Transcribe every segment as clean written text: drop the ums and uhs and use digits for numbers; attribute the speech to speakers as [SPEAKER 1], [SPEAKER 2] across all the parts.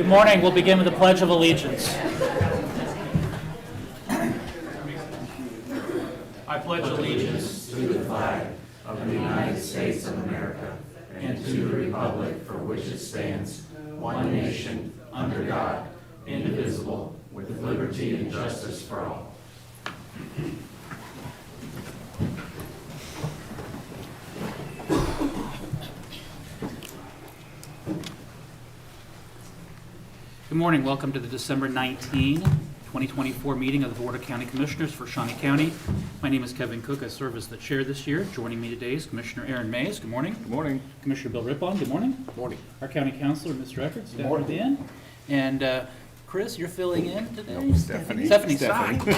[SPEAKER 1] Good morning. We'll begin with the Pledge of Allegiance. I pledge allegiance
[SPEAKER 2] to the flag of the United States of America and to the republic for which it stands, one nation, under God, indivisible, with liberty and justice for all.
[SPEAKER 1] Good morning. Welcome to the December 19, 2024 meeting of the Board of County Commissioners for Shawnee County. My name is Kevin Cook. I serve as the chair this year. Joining me today is Commissioner Aaron Mays. Good morning.
[SPEAKER 3] Good morning.
[SPEAKER 1] Commissioner Bill Rippon. Good morning.
[SPEAKER 3] Good morning.
[SPEAKER 1] Our county councilor, Mr. Eckert, down at the end. And Chris, you're filling in today?
[SPEAKER 3] No, Stephanie.
[SPEAKER 1] Stephanie, sorry.
[SPEAKER 4] Good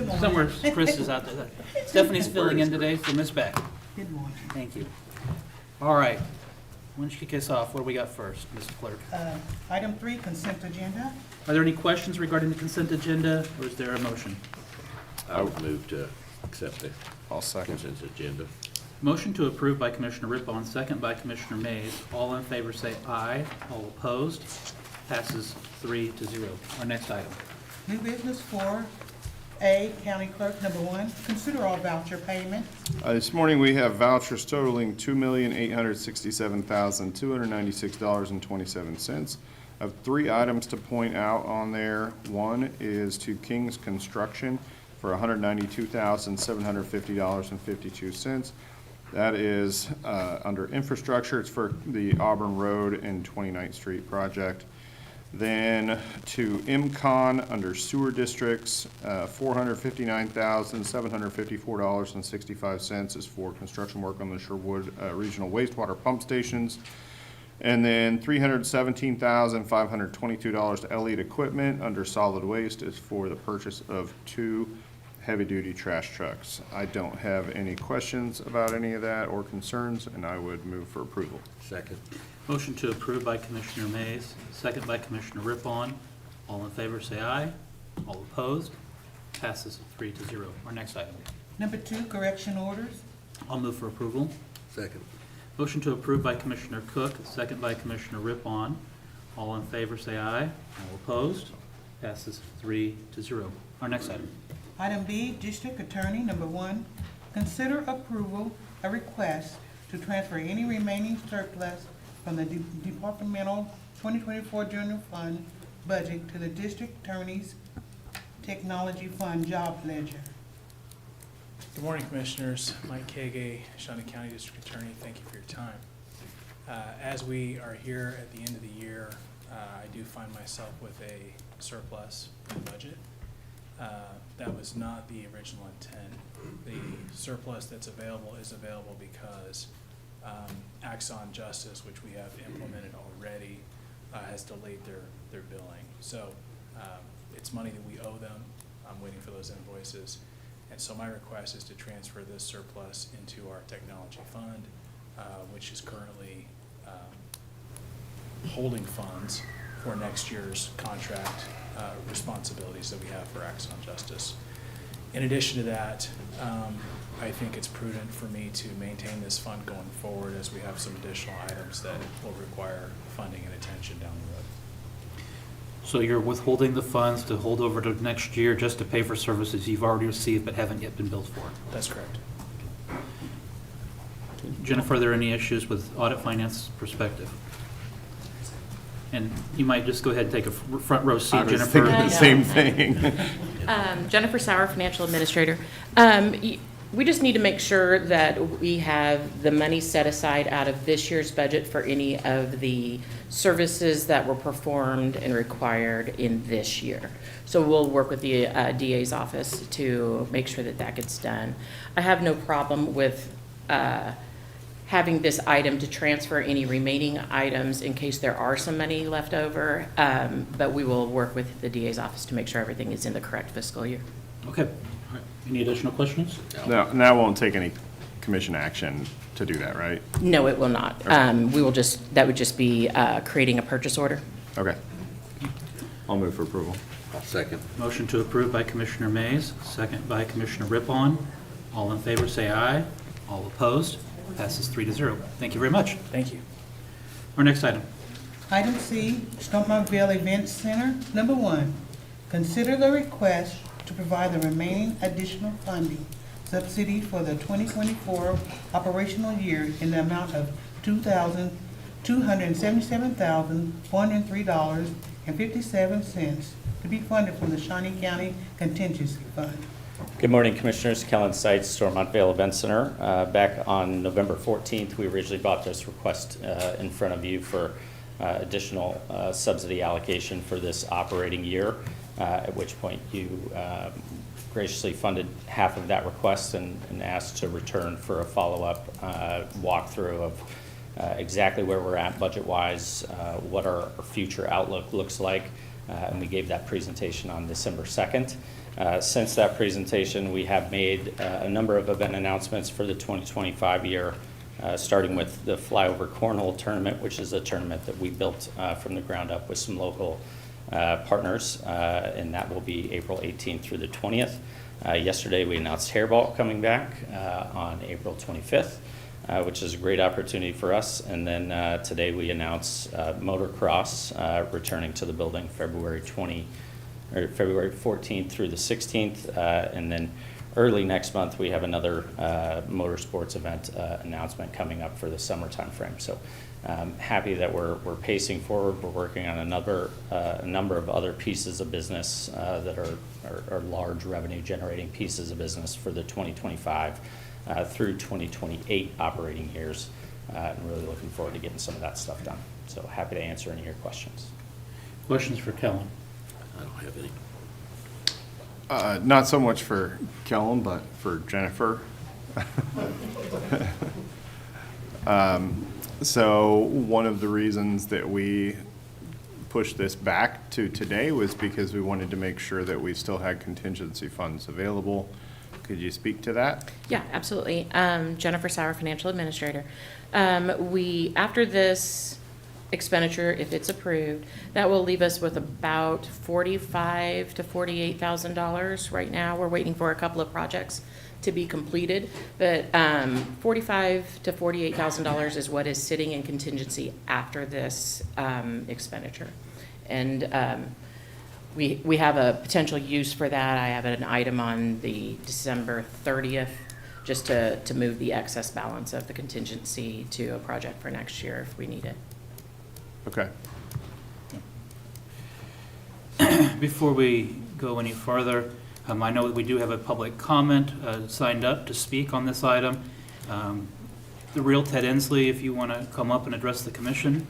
[SPEAKER 4] morning.
[SPEAKER 1] Somewhere Chris is out there. Stephanie's filling in today for Miss Beck.
[SPEAKER 4] Good morning.
[SPEAKER 1] Thank you. All right. Why don't you kick us off? What do we got first, Mr. Clerk?
[SPEAKER 4] Item 3, consent agenda.
[SPEAKER 1] Are there any questions regarding the consent agenda, or is there a motion?
[SPEAKER 5] I would move to accept the
[SPEAKER 3] I'll second.
[SPEAKER 5] consent agenda.
[SPEAKER 1] Motion to approve by Commissioner Rippon, second by Commissioner Mays. All in favor say aye. All opposed? Passes 3-0. Our next item.
[SPEAKER 4] New business 4A, County Clerk, number 1, consider all voucher payments.
[SPEAKER 3] This morning, we have vouchers totaling $2,867,296.27. I have 3 items to point out on there. One is to King's Construction for $192,750.52. That is under infrastructure. It's for the Auburn Road and 29th Street project. Then to MCON under sewer districts, $459,754.65 is for construction work on the Sherwood Regional Wastewater Pump Stations. And then $317,522 to Elliott Equipment under solid waste is for the purchase of 2 heavy-duty trash trucks. I don't have any questions about any of that or concerns, and I would move for approval.
[SPEAKER 5] Second.
[SPEAKER 1] Motion to approve by Commissioner Mays, second by Commissioner Rippon. All in favor say aye. All opposed? Passes 3-0. Our next item.
[SPEAKER 4] Number 2, correction orders.
[SPEAKER 1] I'll move for approval.
[SPEAKER 5] Second.
[SPEAKER 1] Motion to approve by Commissioner Cook, second by Commissioner Rippon. All in favor say aye. All opposed? Passes 3-0. Our next item.
[SPEAKER 4] Item B, District Attorney, number 1, consider approval a request to transfer any remaining surplus from the departmental 2024 general fund budget to the District Attorney's Technology Fund job ledger.
[SPEAKER 6] Good morning, Commissioners. Mike Kage, Shawnee County District Attorney. Thank you for your time. As we are here at the end of the year, I do find myself with a surplus in the budget. That was not the original intent. The surplus that's available is available because Axon Justice, which we have implemented already, has delayed their billing. So it's money that we owe them. I'm waiting for those invoices. And so my request is to transfer this surplus into our technology fund, which is currently holding funds for next year's contract responsibilities that we have for Axon Justice. In addition to that, I think it's prudent for me to maintain this fund going forward as we have some additional items that will require funding and attention down the road.
[SPEAKER 1] So you're withholding the funds to hold over to next year just to pay for services you've already received but haven't yet been billed for?
[SPEAKER 6] That's correct.
[SPEAKER 1] Jennifer, are there any issues with audit finance perspective? And you might just go ahead and take a front row seat,
[SPEAKER 3] I was
[SPEAKER 1] Jennifer.
[SPEAKER 3] thinking the same thing.
[SPEAKER 7] Jennifer Sauer, Financial Administrator. We just need to make sure that we have the money set aside out of this year's budget for any of the services that were performed and required in this year. So we'll work with the DA's office to make sure that that gets done. I have no problem with having this item to transfer any remaining items in case there are some money left over, but we will work with the DA's office to make sure everything is in the correct fiscal year.
[SPEAKER 1] Okay. All right. Any additional questions?
[SPEAKER 3] No, and that won't take any commission action to do that, right?
[SPEAKER 7] No, it will not. We will just, that would just be creating a purchase order.
[SPEAKER 3] Okay. I'll move for approval.
[SPEAKER 5] Second.
[SPEAKER 1] Motion to approve by Commissioner Mays, second by Commissioner Rippon. All in favor say aye. All opposed? Passes 3-0. Thank you very much.
[SPEAKER 6] Thank you.
[SPEAKER 1] Our next item.
[SPEAKER 4] Item C, Stonemarkville Event Center. Number 1, consider the request to provide the remaining additional funding subsidy for the 2024 operational year in the amount of $277,403.57 to be funded from the Shawnee County Contingency Fund.
[SPEAKER 8] Good morning, Commissioners. Kellen Seitz, Stormont-Vail Event Center. Back on November 14th, we originally brought this request in front of you for additional subsidy allocation for this operating year, at which point you graciously funded half of that request and asked to return for a follow-up walkthrough of exactly where we're at budget-wise, what our future outlook looks like, and we gave that presentation on December 2nd. Since that presentation, we have made a number of event announcements for the 2025 year, starting with the Flyover Cornhole Tournament, which is a tournament that we built from the ground up with some local partners, and that will be April 18th through the 20th. Yesterday, we announced Hairball coming back on April 25th, which is a great opportunity for us. And then today, we announced Motocross returning to the building February 14th through the 16th, and then early next month, we have another motorsports event announcement coming up for the summer timeframe. So happy that we're pacing forward. We're working on a number of other pieces of business that are large revenue generating pieces of business for the 2025 through 2028 operating years, and really looking forward to getting some of that stuff done. So happy to answer any of your questions.
[SPEAKER 1] Questions for Kellen?
[SPEAKER 5] I don't have any.
[SPEAKER 3] Not so much for Kellen, but for Jennifer. So one of the reasons that we pushed this back to today was because we wanted to make sure that we still had contingency funds available. Could you speak to that?
[SPEAKER 7] Yeah, absolutely. Jennifer Sauer, Financial Administrator. After this expenditure, if it's approved, that will leave us with about $45,000 to $48,000 right now. We're waiting for a couple of projects to be completed, but $45,000 to $48,000 is what is sitting in contingency after this expenditure. And we have a potential use for that. I have an item on the December 30th just to move the excess balance of the contingency to a project for next year if we need it.
[SPEAKER 3] Okay.
[SPEAKER 1] Before we go any further, I know that we do have a public comment signed up to speak on this item. The real Ted Ensley, if you want to come up and address the commission.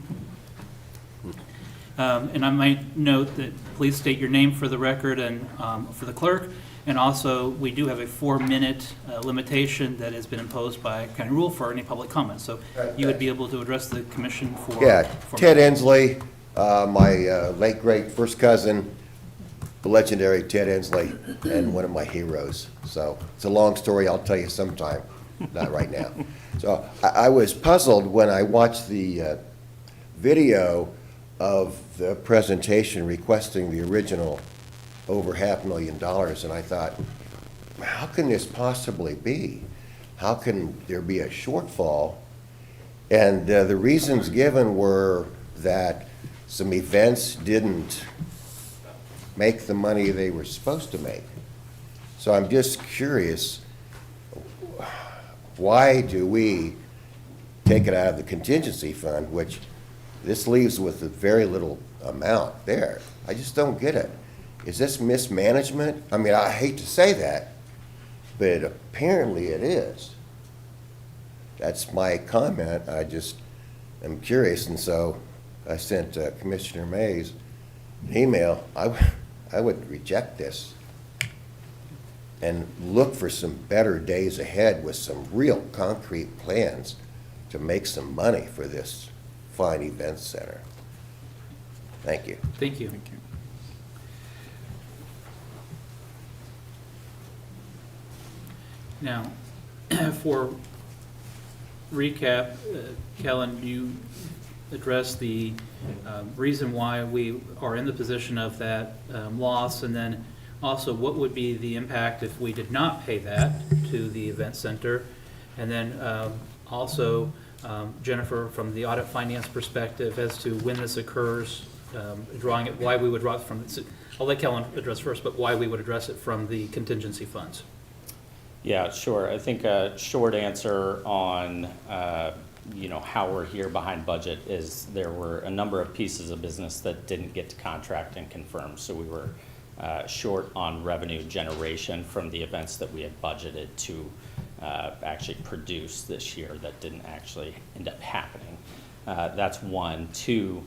[SPEAKER 1] And I might note that please state your name for the record and for the clerk. And also, we do have a 4-minute limitation that has been imposed by county rule for any public comment. So you would be able to address the commission for.
[SPEAKER 9] Yeah,
[SPEAKER 1] 4
[SPEAKER 9] Ted
[SPEAKER 1] minutes.
[SPEAKER 9] Ensley, my late great first cousin, the legendary Ted Ensley, and one of my heroes. So it's a long story, I'll tell you sometime, not right now. So I was puzzled when I watched the video of the presentation requesting the original over $500,000, and I thought, how can this possibly be? How can there be a shortfall? And the reasons given were that some events didn't make the money they were supposed to make. So I'm just curious, why do we take it out of the contingency fund, which this leaves with a very little amount there? I just don't get it. Is this mismanagement? I mean, I hate to say that, but apparently it is. That's my comment. I just am curious, and so I sent Commissioner Mays an email. I would reject this and look for some better days ahead with some real concrete plans to make some money for this fine event center. Thank you.
[SPEAKER 1] Thank you.
[SPEAKER 3] Thank you.
[SPEAKER 1] Now, for recap, Kellen, you addressed the reason why we are in the position of that loss, and then also what would be the impact if we did not pay that to the event center, and then also Jennifer, from the audit finance perspective, as to when this occurs, drawing it, why we would draw it from, I'll let Kellen address first, but why we would address it from the contingency funds.
[SPEAKER 8] Yeah, sure. I think a short answer on, how we're here behind budget is there were a number of pieces of business that didn't get to contract and confirm. So we were short on revenue generation from the events that we had budgeted to actually produce this year that didn't actually end up happening. That's one. Two,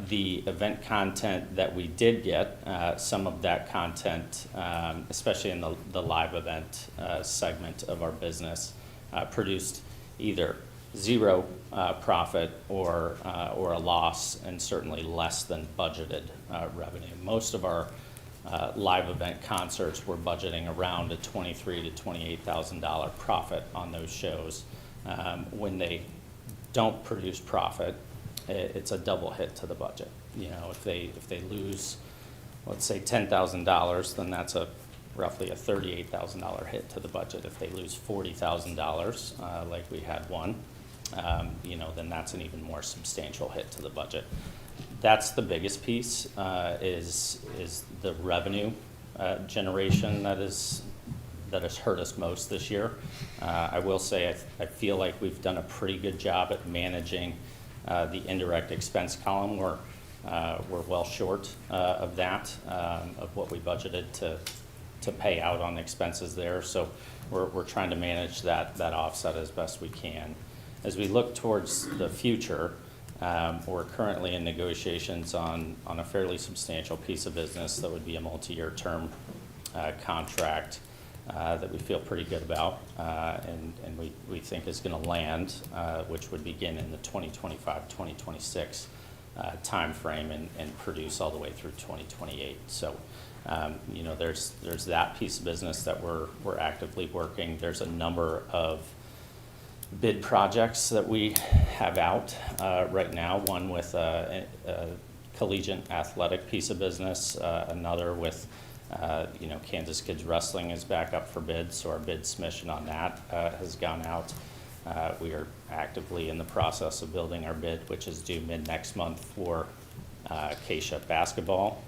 [SPEAKER 8] the event content that we did get, some of that content, especially in the live event segment of our business, produced either zero profit or a loss, and certainly less than budgeted revenue. Most of our live event concerts were budgeting around a $23,000 to $28,000 profit on those shows. When they don't produce profit, it's a double hit to the budget. If they lose, let's say $10,000, then that's roughly a $38,000 hit to the budget. If they lose $40,000, like we had one, then that's an even more substantial hit to the budget. That's the biggest piece, is the revenue generation that has hurt us most this year. I will say I feel like we've done a pretty good job at managing the indirect expense column. We're well short of that, of what we budgeted to pay out on expenses there. So we're trying to manage that offset as best we can. As we look towards the future, we're currently in negotiations on a fairly substantial piece of business that would be a multi-year term contract that we feel pretty good about, and we think is going to land, which would begin in the 2025-2026 time frame and produce all the way through 2028. So, there's that piece of business that we're actively working. There's a number of bid projects that we have out right now, one with a collegiate athletic piece of business, another with Kansas Kids Wrestling is back up for bid, so our bid submission on that has gone out. We are actively in the process of building our bid, which is due mid-next month for Acacia basketball,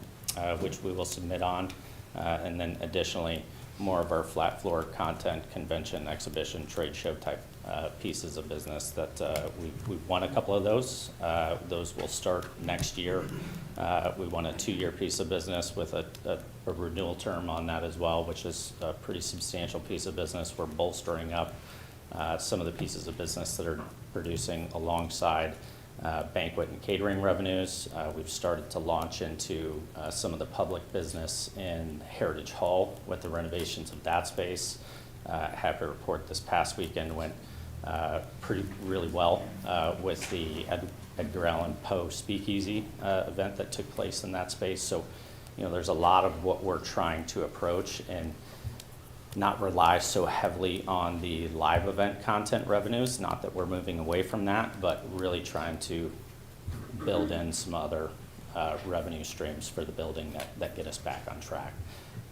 [SPEAKER 8] which we will submit on. And then additionally, more of our flat floor content, convention, exhibition, trade show type pieces of business that we've won a couple of those. Those will start next year. We won a 2-year piece of business with a renewal term on that as well, which is a pretty substantial piece of business. We're bolstering up some of the pieces of business that are producing alongside banquet and catering revenues. We've started to launch into some of the public business in Heritage Hall with the renovations of that space. Happy to report this past weekend went really well with the Edgar Allan Poe Speakeasy event that took place in that space. So, there's a lot of what we're trying to approach and not rely so heavily on the live event content revenues. Not that we're moving away from that, but really trying to build in some other revenue streams for the building that get us back on track.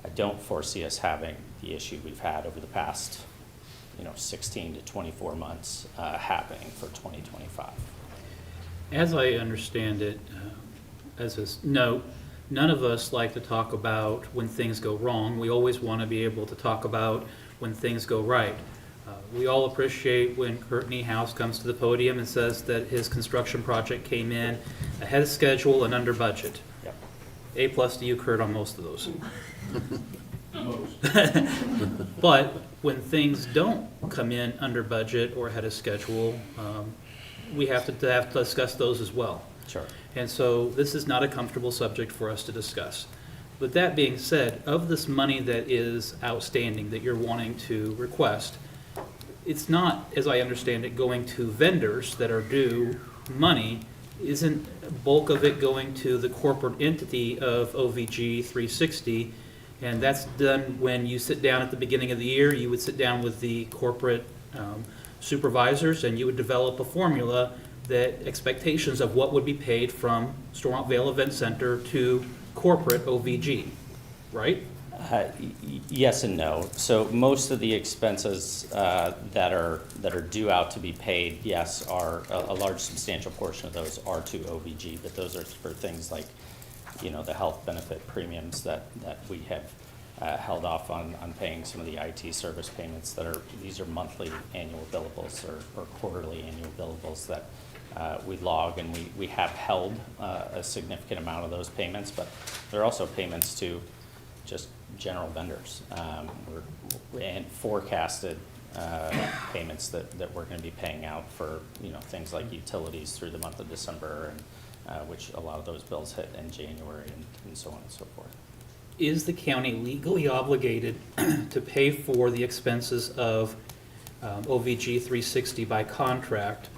[SPEAKER 8] I don't foresee us having the issue we've had over the past 16 to 24 months happening for 2025.
[SPEAKER 1] As I understand it, as a note, none of us like to talk about when things go wrong. We always want to be able to talk about when things go right. We all appreciate when Kurt Niehaus comes to the podium and says that his construction project came in ahead of schedule and under budget.
[SPEAKER 8] Yep.
[SPEAKER 1] A+ to you, Kurt, on most of those. But when things don't come in under budget or ahead of schedule, we have to discuss those as well.
[SPEAKER 8] Sure.
[SPEAKER 1] And so this is not a comfortable subject for us to discuss. With that being said, of this money that is outstanding that you're wanting to request, it's not, as I understand it, going to vendors that are due money. Isn't bulk of it going to the corporate entity of OVG 360? And that's done when you sit down at the beginning of the year. You would sit down with the corporate supervisors and you would develop a formula that expectations of what would be paid from Stormont Vale Event Center to corporate OVG, right?
[SPEAKER 8] Yes and no. So most of the expenses that are due out to be paid, yes, are a large substantial portion of those are to OVG, but those are for things like, the health benefit premiums that we have held off on paying, some of the IT service payments these are monthly annual billables or quarterly annual billables that we log, and we have held a significant amount of those payments, but there are also payments to just general vendors and forecasted payments that we're going to be paying out for things like utilities through the month of December, and which a lot of those bills hit in January and so on and so forth.
[SPEAKER 1] Is the county legally obligated to pay for the expenses of OVG 360 by contract,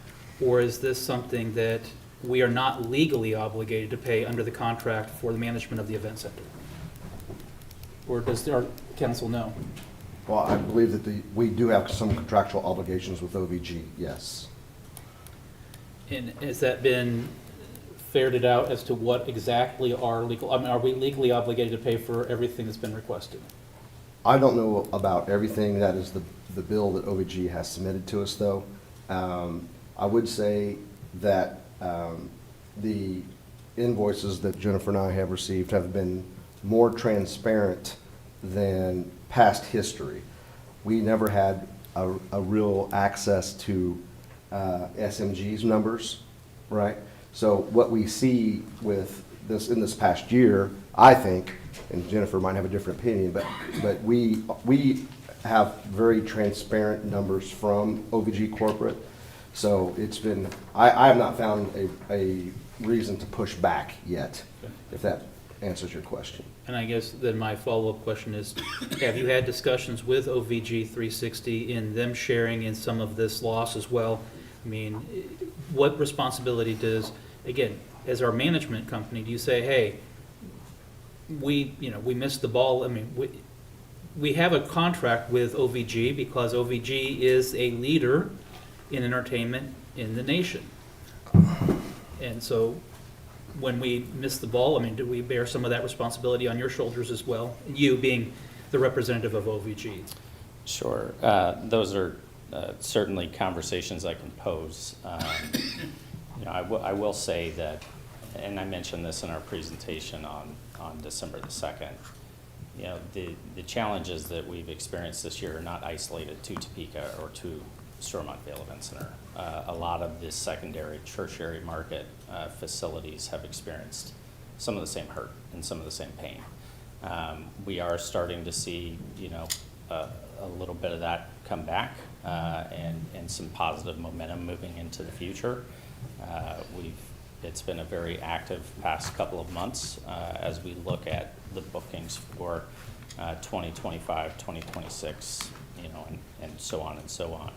[SPEAKER 1] or is this something that we are not legally obligated to pay under the contract for the management of the event center? Or does our council know?
[SPEAKER 10] Well, I believe that we do have some contractual obligations with OVG, yes.
[SPEAKER 1] And has that been ferreted out as to what exactly are we legally obligated to pay for everything that's been requested?
[SPEAKER 10] I don't know about everything. That is the bill that OVG has submitted to us, though. I would say that the invoices that Jennifer and I have received have been more transparent than past history. We never had a real access to SMG's numbers, right? So what we see with this in this past year, I think, and Jennifer might have a different opinion, but we have very transparent numbers from OVG corporate. So it's been, I have not found a reason to push back yet, if that answers your question.
[SPEAKER 1] And I guess then my follow-up question is, have you had discussions with OVG 360 in them sharing in some of this loss as well? I mean, what responsibility does, again, as our management company, do you say, hey, we missed the ball? I mean, we have a contract with OVG because OVG is a leader in entertainment in the nation. And so when we miss the ball, I mean, do we bear some of that responsibility on your shoulders as well? You being the representative of OVG.
[SPEAKER 8] Sure. Those are certainly conversations I can pose. I will say that, and I mentioned this in our presentation on December the 2nd, the challenges that we've experienced this year are not isolated to Topeka or to Stormont Vale Event Center. A lot of the secondary, tertiary market facilities have experienced some of the same hurt and some of the same pain. We are starting to see, a little bit of that come back and some positive momentum moving into the future. It's been a very active past couple of months as we look at the bookings for 2025, 2026, and so on and so on.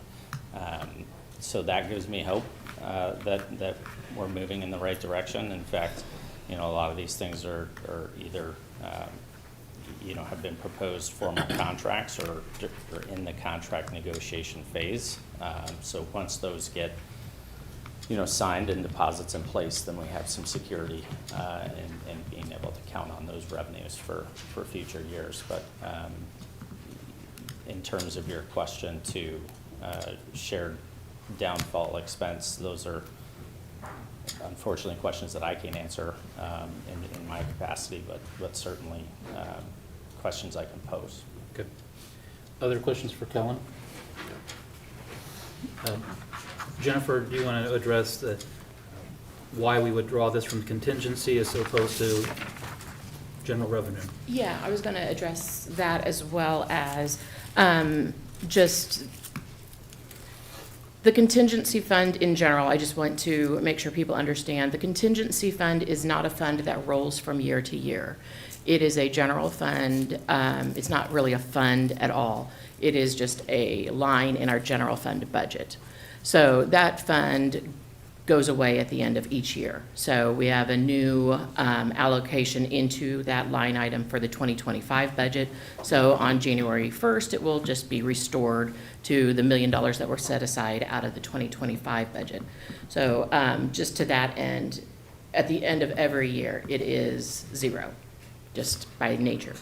[SPEAKER 8] So that gives me hope that we're moving in the right direction. In fact, a lot of these things are either have been proposed formal contracts or in the contract negotiation phase. So once those get signed and deposits in place, then we have some security and being able to count on those revenues for future years. But in terms of your question to shared downfall expense, those are unfortunately questions that I can't answer in my capacity, but certainly questions I can pose.
[SPEAKER 1] Okay. Other questions for Kellen? Jennifer, do you want to address why we would draw this from contingency as opposed to general revenue?
[SPEAKER 7] Yeah, I was going to address that as well as just the contingency fund in general. I just want to make sure people understand the contingency fund is not a fund that rolls from year to year. It is a general fund. It's not really a fund at all. It is just a line in our general fund budget. So that fund goes away at the end of each year. So we have a new allocation into that line item for the 2025 budget. So on January 1st, it will just be restored to the $1 million that were set aside out of the 2025 budget. So just to that end, at the end of every year, it is zero, just by nature.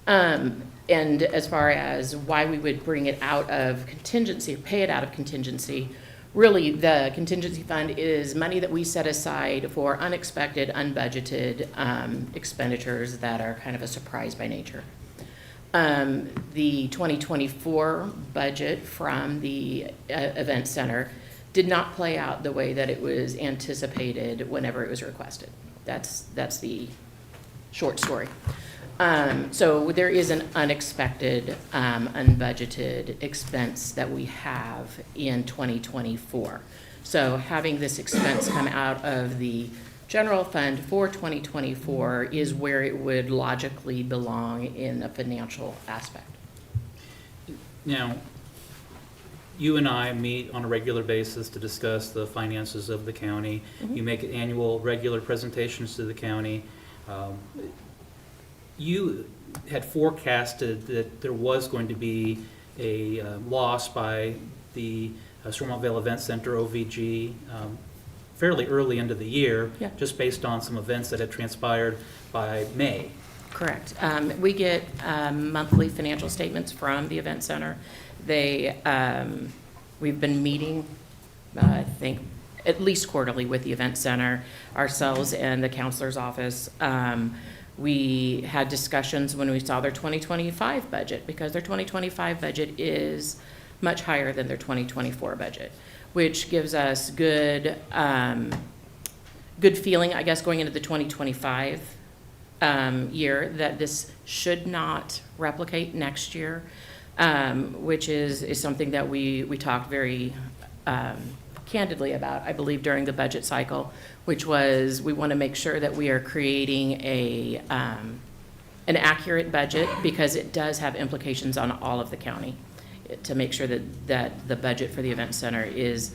[SPEAKER 7] And as far as why we would bring it out of contingency, pay it out of contingency, really, the contingency fund is money that we set aside for unexpected, unbudgeted expenditures that are kind of a surprise by nature. The 2024 budget from the event center did not play out the way that it was anticipated whenever it was requested. That's the short story. So there is an unexpected, unbudgeted expense that we have in 2024. So having this expense come out of the general fund for 2024 is where it would logically belong in the financial aspect.
[SPEAKER 1] Now, you and I meet on a regular basis to discuss the finances of the county. You make annual, regular presentations to the county. You had forecasted that there was going to be a loss by the Stormontvale Event Center, OVG, fairly early into the year,
[SPEAKER 7] Yeah.
[SPEAKER 1] just based on some events that had transpired by May.
[SPEAKER 7] Correct. We get monthly financial statements from the event center. We've been meeting, I think, at least quarterly with the event center, ourselves and the counselor's office. We had discussions when we saw their 2025 budget, because their 2025 budget is much higher than their 2024 budget, which gives us good feeling, I guess, going into the 2025 year, that this should not replicate next year, which is something that we talked very candidly about, I believe, during the budget cycle, which was we want to make sure that we are creating an accurate budget, because it does have implications on all of the county, to make sure that the budget for the event center is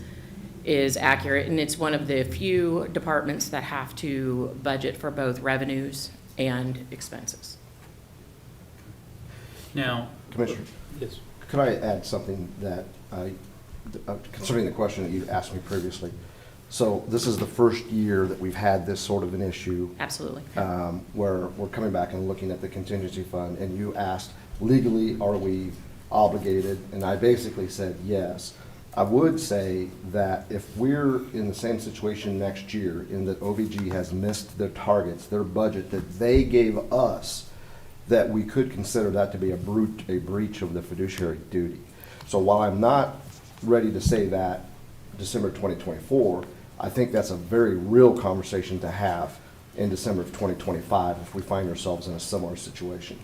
[SPEAKER 7] accurate. And it's one of the few departments that have to budget for both revenues and expenses.
[SPEAKER 1] Now,
[SPEAKER 10] Commissioner,
[SPEAKER 1] yes,
[SPEAKER 10] could I add something that concerning the question that you asked me previously? So this is the first year that we've had this sort of an issue,
[SPEAKER 7] Absolutely.
[SPEAKER 10] where we're coming back and looking at the contingency fund, and you asked, legally, are we obligated? And I basically said yes. I would say that if we're in the same situation next year, in that OVG has missed their targets, their budget that they gave us, that we could consider that to be a breach of the fiduciary duty. So while I'm not ready to say that December 2024, I think that's a very real conversation to have in December of 2025 if we find ourselves in a similar situation.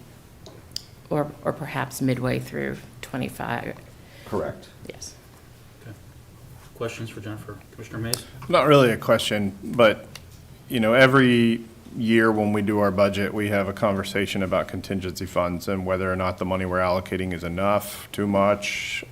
[SPEAKER 7] Or perhaps midway through 25,
[SPEAKER 10] Correct.
[SPEAKER 7] yes.
[SPEAKER 1] okay. Questions for Jennifer? Commissioner Mays?
[SPEAKER 3] Not really a question, but, every year when we do our budget, we have a conversation about contingency funds and whether or not the money we're allocating is enough, too much.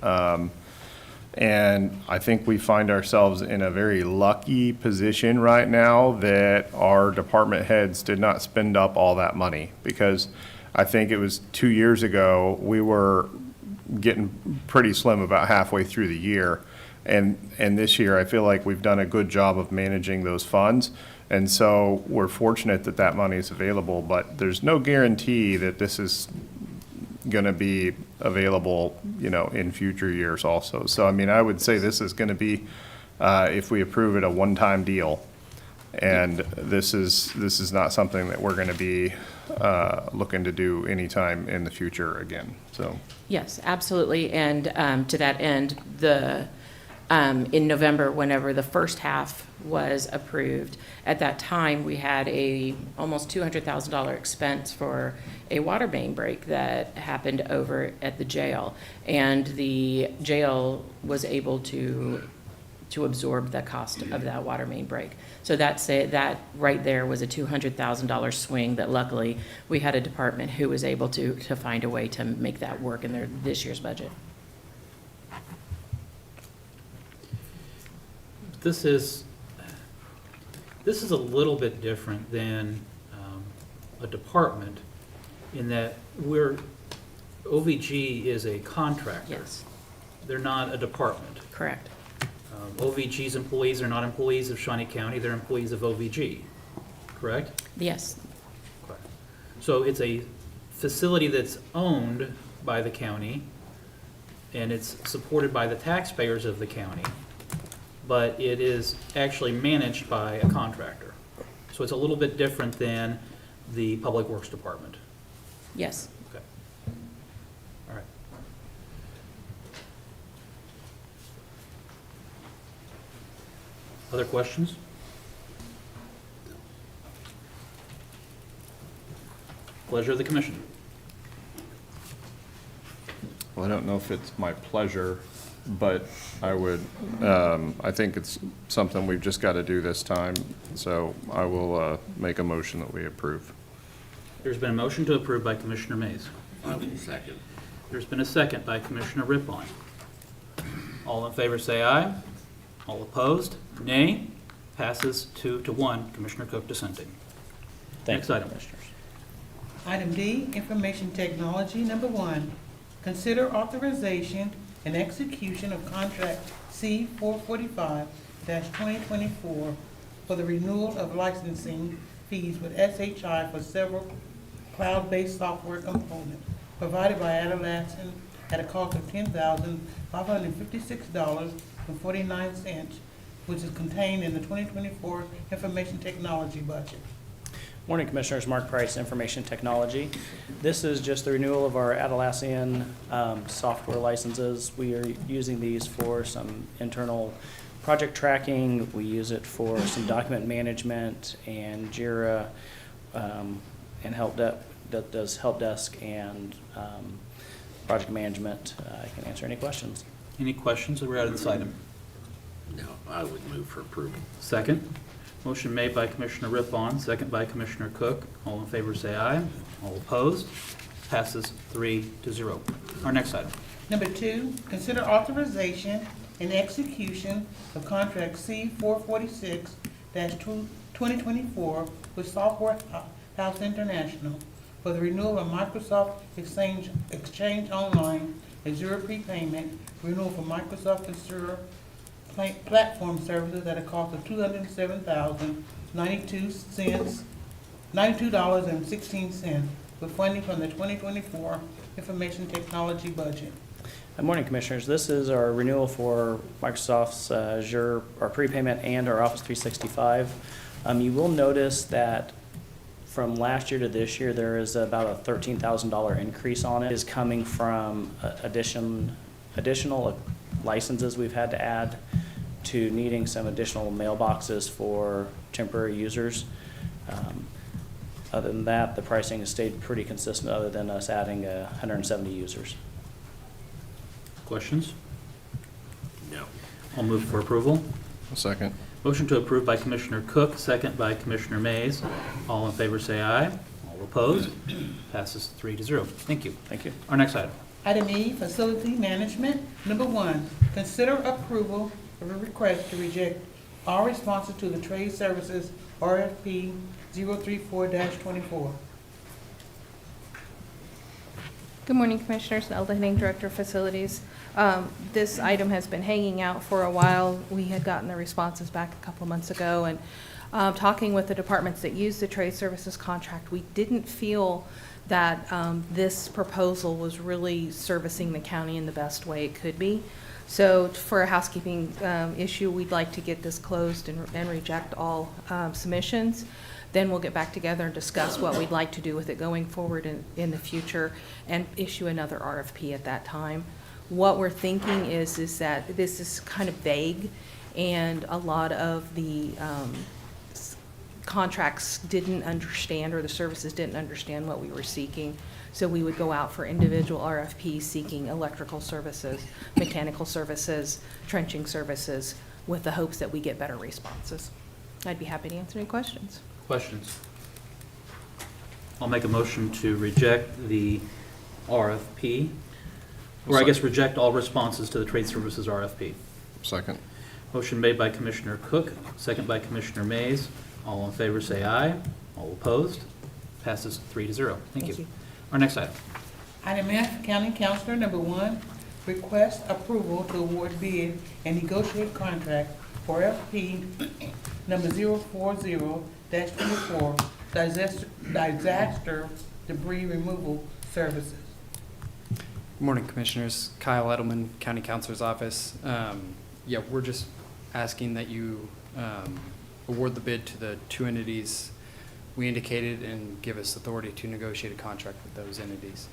[SPEAKER 3] And I think we find ourselves in a very lucky position right now that our department heads did not spend up all that money, because I think it was 2 years ago, we were getting pretty slim about halfway through the year. And this year, I feel like we've done a good job of managing those funds. And so we're fortunate that that money is available, but there's no guarantee that this is going to be available, in future years also. So, I would say this is going to be, if we approve it, a one-time deal. And this is not something that we're going to be looking to do anytime in the future again, so.
[SPEAKER 7] Yes, absolutely. And to that end, in November, whenever the first half was approved, at that time, we had a almost $200,000 expense for a water main break that happened over at the jail. And the jail was able to absorb the cost of that water main break. So that right there was a $200,000 swing that luckily we had a department who was able to find a way to make that work in this year's budget.
[SPEAKER 1] This is a little bit different than a department, in that OVG is a contractor.
[SPEAKER 7] Yes,
[SPEAKER 1] They're not a department.
[SPEAKER 7] correct.
[SPEAKER 1] OVG's employees are not employees of Shawnee County, they're employees of OVG, correct?
[SPEAKER 7] Yes,
[SPEAKER 1] Correct. So it's a facility that's owned by the county, and it's supported by the taxpayers of the county, but it is actually managed by a contractor. So it's a little bit different than the Public Works Department.
[SPEAKER 7] Yes.
[SPEAKER 1] Okay. All right. Other questions? Pleasure of the commission.
[SPEAKER 3] Well, I don't know if it's my pleasure, but I would, I think it's something we've just got to do this time, so I will make a motion that we approve.
[SPEAKER 1] There's been a motion to approve by Commissioner Mays.
[SPEAKER 5] I will second.
[SPEAKER 1] There's been a second by Commissioner Rippon. All in favor say aye. All opposed, nay. Passes 2-1. Commissioner Cook dissenting.
[SPEAKER 8] Thank
[SPEAKER 1] Next
[SPEAKER 8] you,
[SPEAKER 1] item.
[SPEAKER 8] Commissioners.
[SPEAKER 4] Item D, Information Technology. Number 1, consider authorization and execution of contract C 445-2024 for the renewal of licensing fees with SHI for several cloud-based software components provided by Atlassian at a cost of $10,556.49, which is contained in the 2024 Information Technology budget.
[SPEAKER 6] Morning, Commissioners. Mark Price, Information Technology. This is just the renewal of our Atlassian software licenses. We are using these for some internal project tracking. We use it for some document management and Jira, and that does help desk and project management. I can answer any questions.
[SPEAKER 1] Any questions that were out of this item?
[SPEAKER 5] No, I would move for approval.
[SPEAKER 1] Second. Motion made by Commissioner Rippon, second by Commissioner Cook. All in favor say aye. All opposed, passes 3-0. Our next item.
[SPEAKER 4] Number 2, consider authorization and execution of contract C 446-2024 with Software House International for the renewal of Microsoft Exchange Online, Azure prepayment, renewal for Microsoft Azure platform services at a cost of $207,092.16 with funding from the 2024 Information Technology budget.
[SPEAKER 6] Good morning, Commissioners. This is our renewal for Microsoft's Azure, our prepayment, and our Office 365. You will notice that from last year to this year, there is about a $13,000 increase on it. It is coming from additional licenses we've had to add to needing some additional mailboxes for temporary users. Other than that, the pricing has stayed pretty consistent other than us adding 170 users.
[SPEAKER 1] Questions?
[SPEAKER 5] No.
[SPEAKER 1] I'll move for approval.
[SPEAKER 3] Second.
[SPEAKER 1] Motion to approve by Commissioner Cook, second by Commissioner Mays. All in favor say aye. All opposed, passes 3-0. Thank you.
[SPEAKER 6] Thank you.
[SPEAKER 1] Our next item.
[SPEAKER 4] Item E, Facility Management. Number 1, consider approval of a request to reject all responses to the Trade Services RFP 034-24.
[SPEAKER 11] Good morning, Commissioners. Nelda Henning, Director of Facilities. This item has been hanging out for a while. We had gotten the responses back a couple of months ago, and talking with the departments that use the Trade Services contract, we didn't feel that this proposal was really servicing the county in the best way it could be. So for a housekeeping issue, we'd like to get this closed and reject all submissions. Then we'll get back together and discuss what we'd like to do with it going forward in the future and issue another RFP at that time. What we're thinking is that this is kind of vague, and a lot of the contracts didn't understand, or the services didn't understand what we were seeking. So we would go out for individual RFPs seeking electrical services, mechanical services, trenching services, with the hopes that we get better responses. I'd be happy to answer any questions.
[SPEAKER 1] Questions? I'll make a motion to reject the RFP, or I guess reject all responses to the Trade Services RFP.
[SPEAKER 3] Second.
[SPEAKER 1] Motion made by Commissioner Cook, second by Commissioner Mays. All in favor say aye. All opposed, passes 3-0. Thank you. Our next item.
[SPEAKER 4] Item F, County Councilor. Number 1, request approval to award bid and negotiate contract for FP number 040-24 disaster debris removal services.
[SPEAKER 12] Good morning, Commissioners. Kyle Edelman, County Counselor's Office. Yeah, we're just asking that you award the bid to the two entities we indicated and give us authority to negotiate a contract with those entities.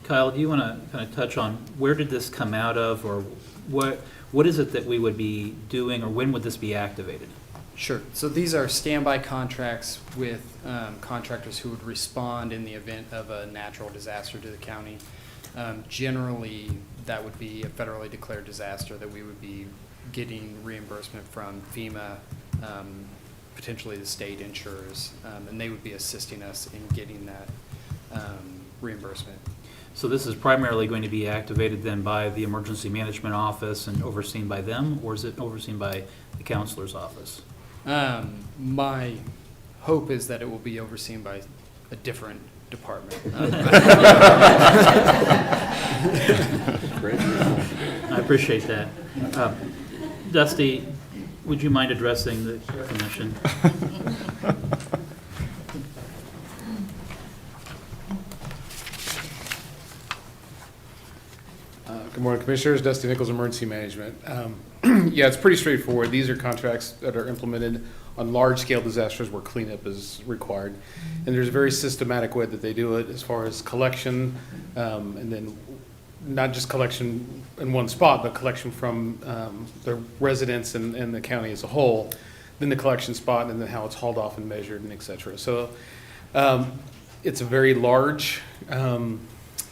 [SPEAKER 1] Kyle, do you want to kind of touch on where did this come out of, or what is it that we would be doing, or when would this be activated?
[SPEAKER 12] Sure. So these are standby contracts with contractors who would respond in the event of a natural disaster to the county. Generally, that would be a federally declared disaster that we would be getting reimbursement from FEMA, potentially the state insurers, and they would be assisting us in getting that reimbursement.
[SPEAKER 1] So this is primarily going to be activated then by the Emergency Management Office and overseen by them, or is it overseen by the Counselor's Office?
[SPEAKER 12] My hope is that it will be overseen by a different department.
[SPEAKER 1] I appreciate that. Dusty, would you mind addressing the commission?
[SPEAKER 13] Good morning, Commissioners. Dusty Nichols, Emergency Management. Yeah, it's pretty straightforward. These are contracts that are implemented on large-scale disasters where cleanup is required. And there's a very systematic way that they do it as far as collection, and then not just collection in one spot, but collection from the residents and the county as a whole, then the collection spot, and then how it's hauled off and measured and et cetera. So it's a very large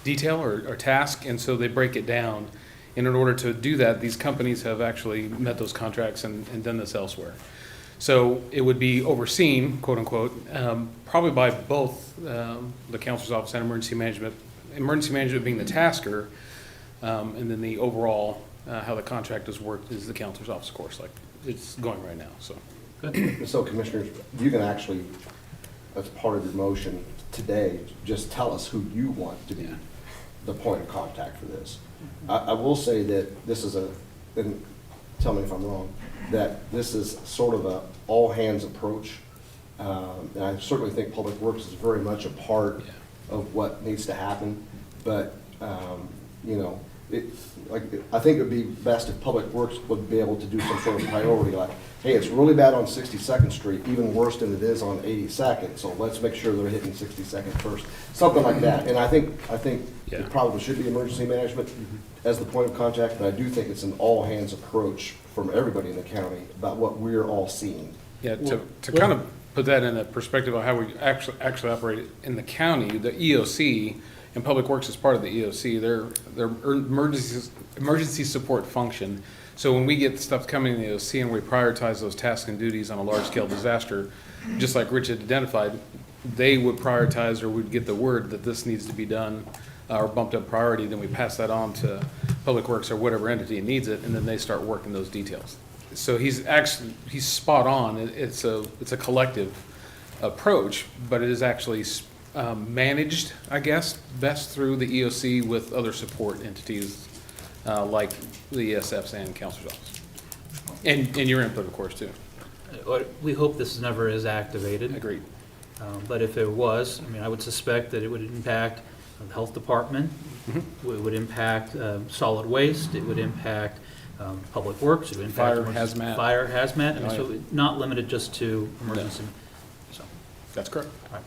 [SPEAKER 13] detail or task, and so they break it down. And in order to do that, these companies have actually met those contracts and done this elsewhere. So it would be overseen, quote unquote, probably by both the Counselor's Office and Emergency Management. Emergency Management being the tasker, and then the overall, how the contract is worked is the Counselor's Office, of course, like it's going right now, so.
[SPEAKER 10] So Commissioners, you can actually, as part of your motion today, just tell us who you want to be the point of contact for this. I will say that this is and tell me if I'm wrong, that this is sort of a all-hands approach. And I certainly think Public Works is very much a part of what needs to happen. But, you know, I think it would be best if Public Works would be able to do some sort of priority, like, hey, it's really bad on 62nd Street, even worse than it is on 82nd, so let's make sure they're hitting 62nd first. Something like that. And I think it probably should be Emergency Management as the point of contact, but I do think it's an all-hands approach from everybody in the county about what we're all seeing.
[SPEAKER 13] Yeah, to kind of put that in a perspective of how we actually operate in the county, the EOC, and Public Works is part of the EOC, their emergency support function. So when we get stuff coming in the EOC and we prioritize those tasks and duties on a large-scale disaster, just like Rich had identified, they would prioritize or would get the word that this needs to be done or bumped up priority, then we pass that on to Public Works or whatever entity needs it, and then they start working those details. So he's spot on. It's a collective approach, but it is actually managed, I guess, best through the EOC with other support entities like the ESFs and Counselor's Office. And your input, of course, too.
[SPEAKER 1] We hope this never is activated.
[SPEAKER 13] Agreed.
[SPEAKER 1] But if it was, I mean, I would suspect that it would impact the Health Department, it would impact solid waste, it would impact Public Works, it would impact
[SPEAKER 13] Fire, hazmat.
[SPEAKER 1] Hazmat, and so not limited just to emergency. So,
[SPEAKER 13] that's correct.
[SPEAKER 1] all right.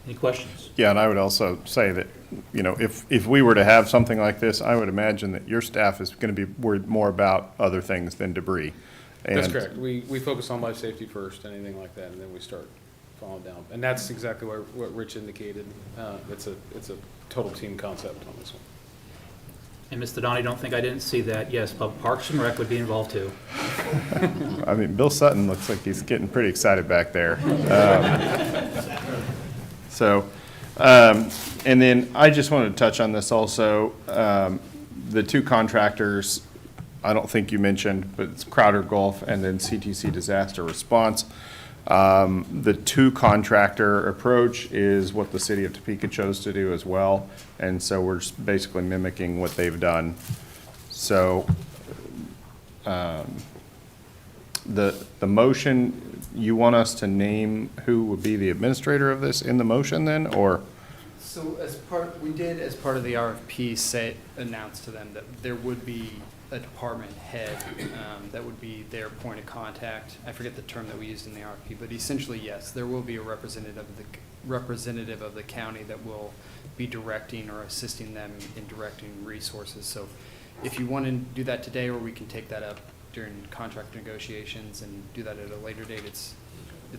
[SPEAKER 1] Any questions?
[SPEAKER 3] Yeah, and I would also say that, you know, if we were to have something like this, I would imagine that your staff is going to be worried more about other things than debris.
[SPEAKER 13] That's correct. We focus on life safety first, anything like that, and then we start falling down. And that's exactly what Rich indicated. It's a total team concept on this one.
[SPEAKER 1] And Mr. Donnie, don't think I didn't see that. Yes, Parks and Rec would be involved too.
[SPEAKER 3] I mean, Bill Sutton looks like he's getting pretty excited back there. And then I just wanted to touch on this also. The two contractors, I don't think you mentioned, but it's Crowder Gulf and then CTC Disaster Response. The two contractor approach is what the city of Topeka chose to do as well. And so we're just basically mimicking what they've done. So the motion you want us to name who would be the administrator of this in the motion then, or?
[SPEAKER 12] So as part of the RFP, announce to them that there would be a department head that would be their point of contact. I forget the term that we used in the RFP, but essentially, yes, there will be a representative of the county that will be directing or assisting them in directing resources. So if you want to do that today, or we can take that up during contract negotiations and do that at a later date, it's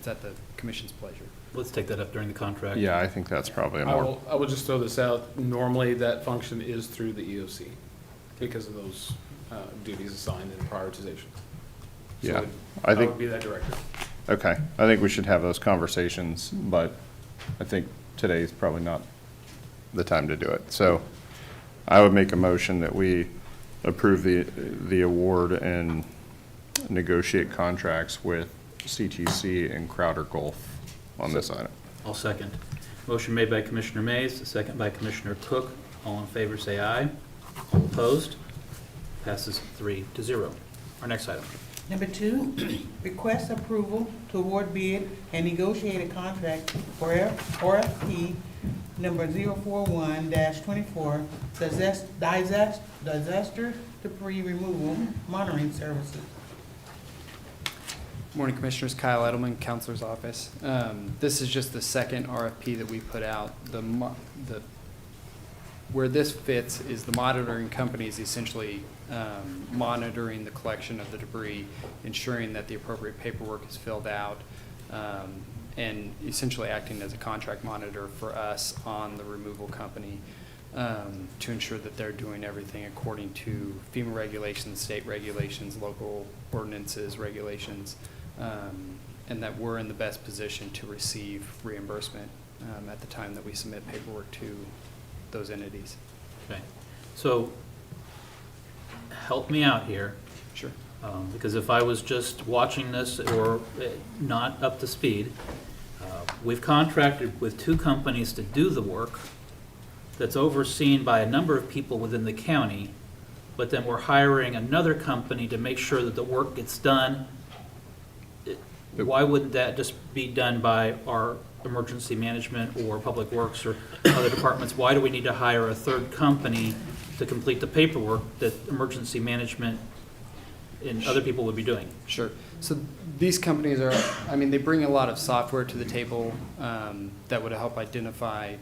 [SPEAKER 12] at the commission's pleasure.
[SPEAKER 1] Let's take that up during the contract.
[SPEAKER 3] Yeah, I think that's probably a more,
[SPEAKER 13] I will just throw this out. Normally, that function is through the EOC because of those duties assigned in prioritization. So
[SPEAKER 3] yeah.
[SPEAKER 13] I
[SPEAKER 3] I think,
[SPEAKER 13] would be that director.
[SPEAKER 3] okay, I think we should have those conversations, but I think today is probably not the time to do it. So I would make a motion that we approve the award and negotiate contracts with CTC and Crowder Gulf on this item.
[SPEAKER 1] I'll second. Motion made by Commissioner Mays, second by Commissioner Cook. All in favor, say aye. All opposed? Passes 3-0. Our next item.
[SPEAKER 4] Number 2, request approval to award bid and negotiate a contract for RFP number 041-24, disaster debris removal monitoring services.
[SPEAKER 12] Morning, Commissioners. Kyle Edelman, Counselor's Office. This is just the second RFP that we put out. Where this fits is the monitoring company is essentially monitoring the collection of the debris, ensuring that the appropriate paperwork is filled out, and essentially acting as a contract monitor for us on the removal company to ensure that they're doing everything according to FEMA regulations, state regulations, local ordinances, regulations, and that we're in the best position to receive reimbursement at the time that we submit paperwork to those entities.
[SPEAKER 1] Okay. So help me out here.
[SPEAKER 12] Sure.
[SPEAKER 1] Because if I was just watching this or not up to speed, we've contracted with 2 companies to do the work that's overseen by a number of people within the county, but then we're hiring another company to make sure that the work gets done. Why wouldn't that just be done by our emergency management or public works or other departments? Why do we need to hire a third company to complete the paperwork that emergency management and other people would be doing?
[SPEAKER 12] Sure. So these companies are, they bring a lot of software to the table that would help identify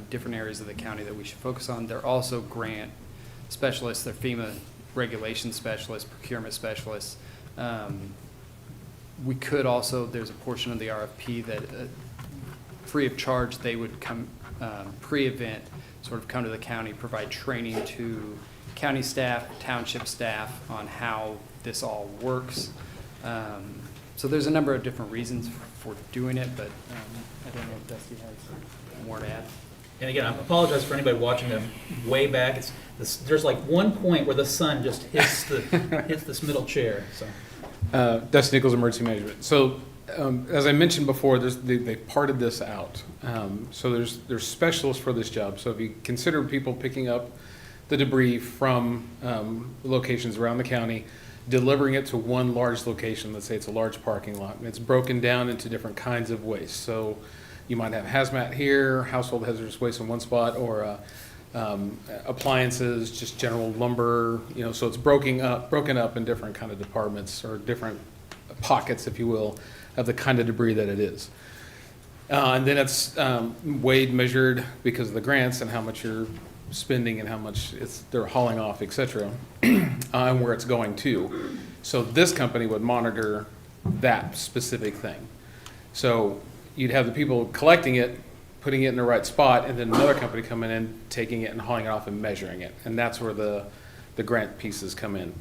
[SPEAKER 12] different areas of the county that we should focus on. They're also grant specialists. They're FEMA regulation specialists, procurement specialists. We could also, there's a portion of the RFP that free of charge, they would come pre-event, sort of come to the county, provide training to county staff, township staff on how this all works. So there's a number of different reasons for doing it, but I don't know if Dusty has more to add.
[SPEAKER 1] And again, I apologize for anybody watching them way back. There's like one point where the sun just hits hits this middle chair. So,
[SPEAKER 13] Dusty Nichols, Emergency Management. So, as I mentioned before, they parted this out. So there's specialists for this job. So if you consider people picking up the debris from locations around the county, delivering it to one large location, let's say it's a large parking lot, and it's broken down into different kinds of waste. So you might have hazmat here, household hazardous waste in one spot, or appliances, just general lumber, so it's broken up in different kind of departments or different pockets, if you will, of the kind of debris that it is. And then it's weighed, measured because of the grants and how much you're spending and how much they're hauling off, et cetera, and where it's going to. So this company would monitor that specific thing. So you'd have the people collecting it, putting it in the right spot, and then another company coming in, taking it and hauling it off and measuring it. And that's where the grant pieces come in.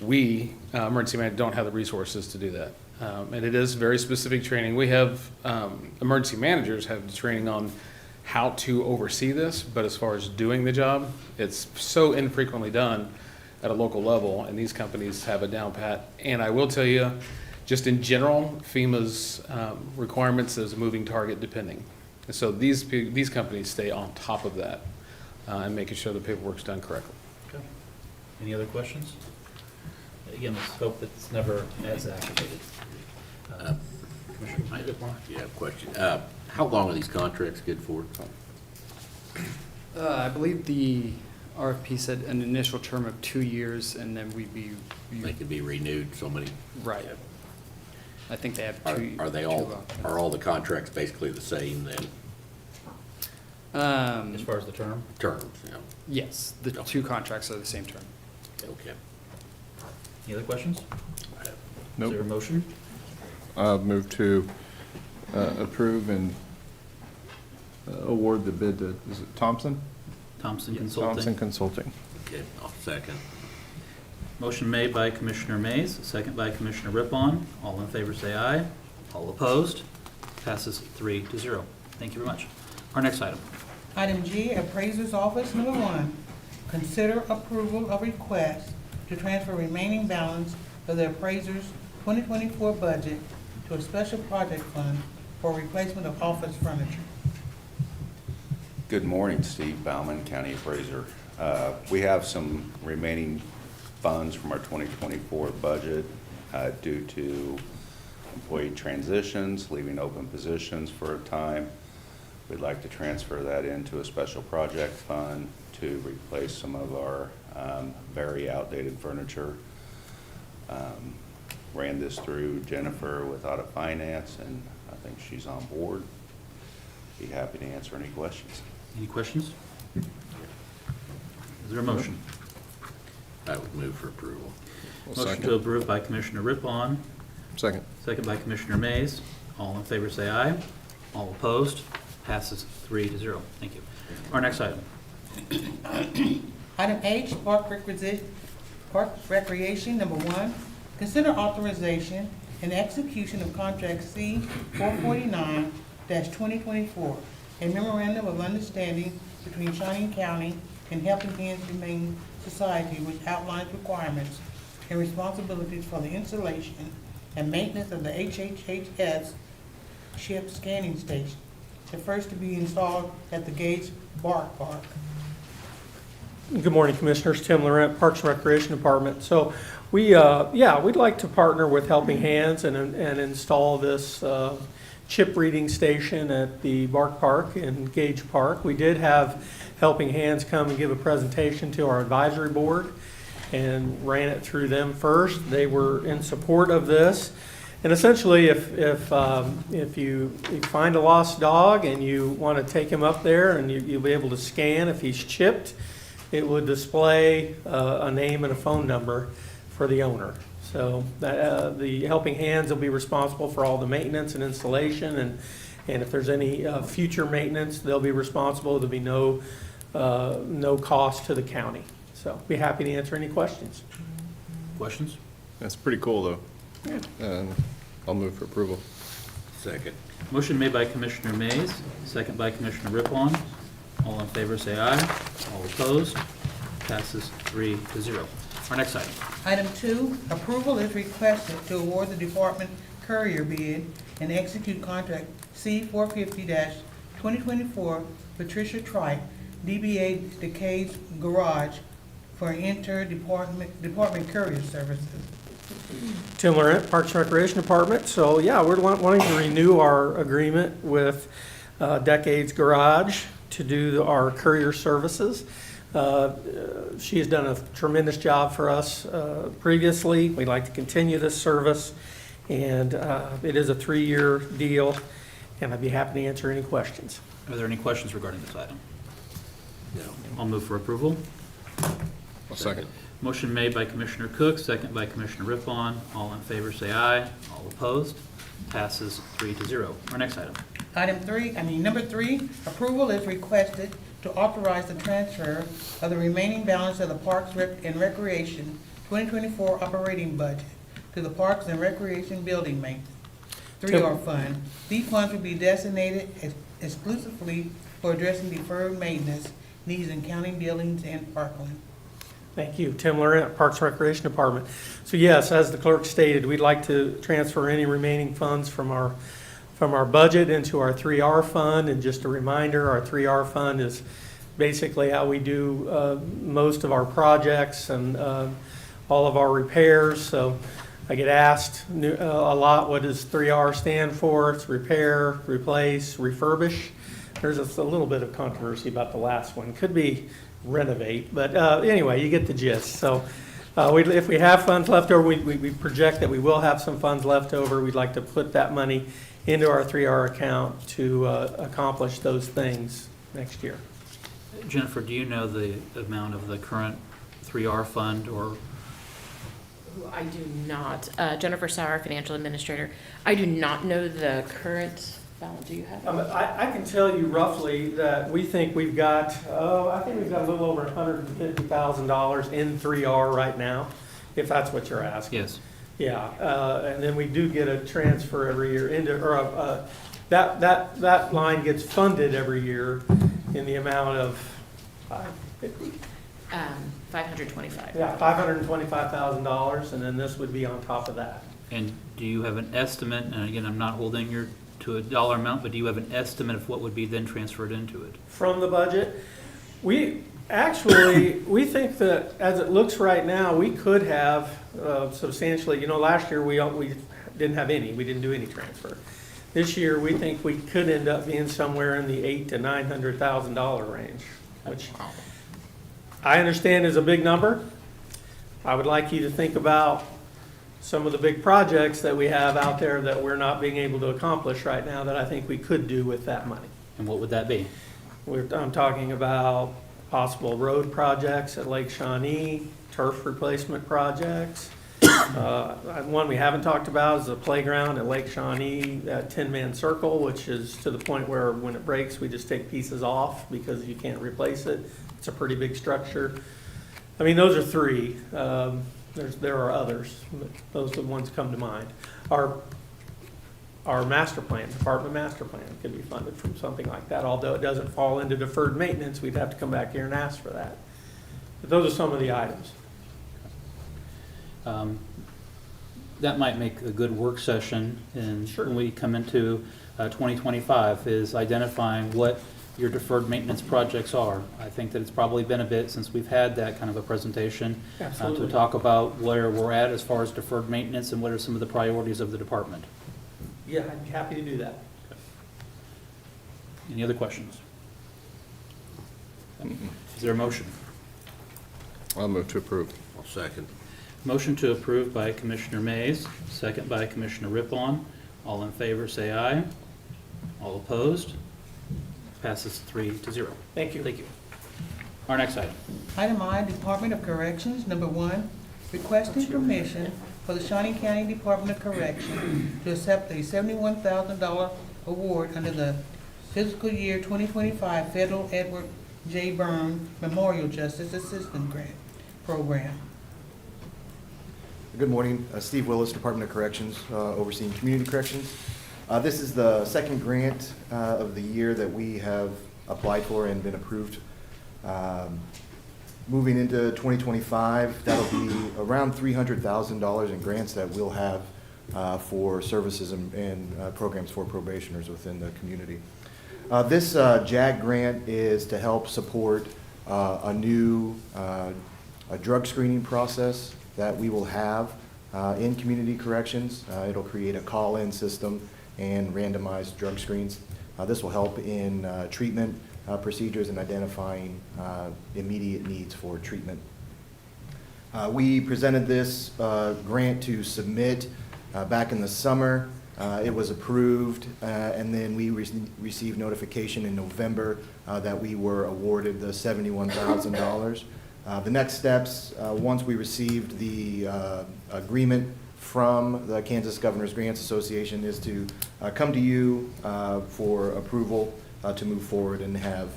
[SPEAKER 13] We, emergency management, don't have the resources to do that. And it is very specific training. We have, emergency managers have training on how to oversee this, but as far as doing the job, it's so infrequently done at a local level, and these companies have a down pat. And I will tell you, just in general, FEMA's requirements is a moving target depending. And so these companies stay on top of that and making sure the paperwork's done correctly.
[SPEAKER 1] okay. Any other questions? Again, let's hope that it's never as activated. Commissioner Rippon.
[SPEAKER 5] Yeah, question. How long are these contracts good for?
[SPEAKER 12] I believe the RFP said an initial term of 2 years, and then we'd be,
[SPEAKER 5] They can be renewed so many.
[SPEAKER 12] right. I think they have
[SPEAKER 5] Are
[SPEAKER 12] two.
[SPEAKER 5] are they
[SPEAKER 12] two
[SPEAKER 5] all,
[SPEAKER 12] options.
[SPEAKER 5] are all the contracts basically the same then,
[SPEAKER 1] As far as the term?
[SPEAKER 5] terms, you know?
[SPEAKER 12] Yes, the
[SPEAKER 5] No.
[SPEAKER 12] two contracts are the same term.
[SPEAKER 5] Okay.
[SPEAKER 1] Any other questions?
[SPEAKER 5] I have-
[SPEAKER 1] Is there a motion?
[SPEAKER 3] Move to approve and award the bid to, is it Thompson?
[SPEAKER 1] Thompson
[SPEAKER 3] Thompson
[SPEAKER 1] Consulting.
[SPEAKER 3] Consulting.
[SPEAKER 5] Okay, I'll second.
[SPEAKER 1] Motion made by Commissioner Mays, second by Commissioner Rippon. All in favor say aye. All opposed? Passes 3-0. Thank you very much. Our next item.
[SPEAKER 4] Item G, Appraiser's Office number 1, consider approval of request to transfer remaining balance of the appraiser's 2024 budget to a special project fund for replacement of office furniture.
[SPEAKER 14] Good morning, Steve Bauman, County Appraiser. We have some remaining funds from our 2024 budget due to employee transitions, leaving open positions for a time. We'd like to transfer that into a special project fund to replace some of our very outdated furniture. Ran this through Jennifer with Audit Finance, and I think she's on board. Be happy to answer any questions.
[SPEAKER 1] Any questions? Is there a motion?
[SPEAKER 5] I would move for approval.
[SPEAKER 1] Motion to approve by Commissioner Rippon,
[SPEAKER 3] Second.
[SPEAKER 1] second by Commissioner Mays. All in favor say aye. All opposed? Passes 3-0. Thank you. Our next item.
[SPEAKER 4] Item H, Park Recreation number 1, consider authorization and execution of contract C 449-2024, a memorandum of understanding between Shawnee County and Helping Hands Humane Society, which outlines requirements and responsibilities for the installation and maintenance of the HHHS ship scanning station, the first to be installed at the Gates Bark Park.
[SPEAKER 15] Good morning, Commissioners. Tim Laurent, Parks and Recreation Department. So we'd like to partner with Helping Hands and install this chip reading station at the Bark Park in Gage Park. We did have Helping Hands come and give a presentation to our advisory board and ran it through them first. They were in support of this. And essentially, if you find a lost dog and you want to take him up there and you'll be able to scan if he's chipped, it would display a name and a phone number for the owner. So the Helping Hands will be responsible for all the maintenance and installation, and if there's any future maintenance, they'll be responsible. There'll be no cost to the county. So be happy to answer any questions.
[SPEAKER 1] Questions?
[SPEAKER 3] That's pretty cool, though. I'll move for approval.
[SPEAKER 5] Second.
[SPEAKER 1] Motion made by Commissioner Mays, second by Commissioner Rippon. All in favor say aye. All opposed? Passes 3-0. Our next item.
[SPEAKER 4] Item 2, approval is requested to award the department courier bid and execute contract C 450-2024 Patricia Tripe, DBA Decades Garage for inter-department courier services.
[SPEAKER 15] Tim Laurent, Parks and Recreation Department. So yeah, we're wanting to renew our agreement with Decades Garage to do our courier services. She has done a tremendous job for us previously. We'd like to continue this service, and it is a 3-year deal, and I'd be happy to answer any questions.
[SPEAKER 1] Are there any questions regarding this item?
[SPEAKER 5] No.
[SPEAKER 1] I'll move for approval.
[SPEAKER 3] I'll second.
[SPEAKER 1] Motion made by Commissioner Cook, second by Commissioner Rippon. All in favor say aye. All opposed? Passes 3-0. Our next item.
[SPEAKER 4] Number 3, approval is requested to authorize the transfer of the remaining balance of the Parks and Recreation 2024 operating budget to the Parks and Recreation Building Maintenance 3R Fund. These funds will be designated exclusively for addressing deferred maintenance needs in county buildings and parkland.
[SPEAKER 15] Thank you. Tim Laurent, Parks and Recreation Department. So yes, as the clerk stated, we'd like to transfer any remaining funds from our budget into our 3R fund. And just a reminder, our 3R fund is basically how we do most of our projects and all of our repairs. So I get asked a lot, what does 3R stand for? It's repair, replace, refurbish. There's a little bit of controversy about the last one. Could be renovate, but anyway, you get the gist. So if we have funds left over, we project that we will have some funds left over. We'd like to put that money into our 3R account to accomplish those things next year.
[SPEAKER 1] Jennifer, do you know the amount of the current 3R fund or?
[SPEAKER 7] I do not. Jennifer Sauer, Financial Administrator. I do not know the current balance. Do you have it?
[SPEAKER 15] I can tell you roughly that we think we've got, I think we've got a little over $150,000 in 3R right now, if that's what you're asking.
[SPEAKER 1] Yes.
[SPEAKER 15] Yeah, and then we do get a transfer every year into, or that line gets funded every year in the amount of $550.
[SPEAKER 7] 525.
[SPEAKER 15] Yeah, $525,000, and then this would be on top of that.
[SPEAKER 1] And do you have an estimate, and again, I'm not holding you to a dollar amount, but do you have an estimate of what would be then transferred into it?
[SPEAKER 15] From the budget, we think that as it looks right now, we could have substantially, last year we didn't have any, we didn't do any transfer. This year, we think we could end up being somewhere in the $800,000 to $900,000 range, which I understand is a big number. I would like you to think about some of the big projects that we have out there that we're not being able to accomplish right now that I think we could do with that money.
[SPEAKER 1] And what would that be?
[SPEAKER 15] I'm talking about possible road projects at Lake Shawnee, turf replacement projects. One we haven't talked about is the playground at Lake Shawnee, that 10-man circle, which is to the point where when it breaks, we just take pieces off because you can't replace it. It's a pretty big structure. I mean, those are three. There are others, but those are the ones that come to mind. Our master plan, department master plan could be funded from something like that. Although it doesn't fall into deferred maintenance, we'd have to come back here and ask for that. But those are some of the items.
[SPEAKER 1] That might make a good work session, and
[SPEAKER 15] Sure.
[SPEAKER 1] when we come into 2025, is identifying what your deferred maintenance projects are. I think that it's probably been a bit since we've had that kind of a presentation
[SPEAKER 15] Absolutely.
[SPEAKER 1] to talk about where we're at as far as deferred maintenance and what are some of the priorities of the department.
[SPEAKER 15] Yeah, I'd be happy to do that.
[SPEAKER 1] Any other questions? Is there a motion?
[SPEAKER 3] I'll move to approve.
[SPEAKER 5] I'll second.
[SPEAKER 1] Motion to approve by Commissioner Mays, second by Commissioner Rippon. All in favor, say aye. All opposed? Passes 3-0.
[SPEAKER 15] Thank you.
[SPEAKER 1] Thank you. Our next item.
[SPEAKER 4] Item I, Department of Corrections, number 1, requesting permission for the Shawnee County Department of Correction to accept a $71,000 award under the fiscal year 2025 Federal Edward J. Byrne Memorial Justice Assistance Grant Program.
[SPEAKER 16] Good morning, Steve Willis, Department of Corrections, overseeing community corrections. This is the second grant of the year that we have applied for and been approved. Moving into 2025, that'll be around $300,000 in grants that we'll have for services and programs for probationers within the community. This JAG grant is to help support a new drug screening process that we will have in community corrections. It'll create a call-in system and randomized drug screens. This will help in treatment procedures and identifying immediate needs for treatment. We presented this grant to submit back in the summer. It was approved, and then we received notification in November that we were awarded the $71,000. The next steps, once we received the agreement from the Kansas Governor's Grants Association, is to come to you for approval to move forward and have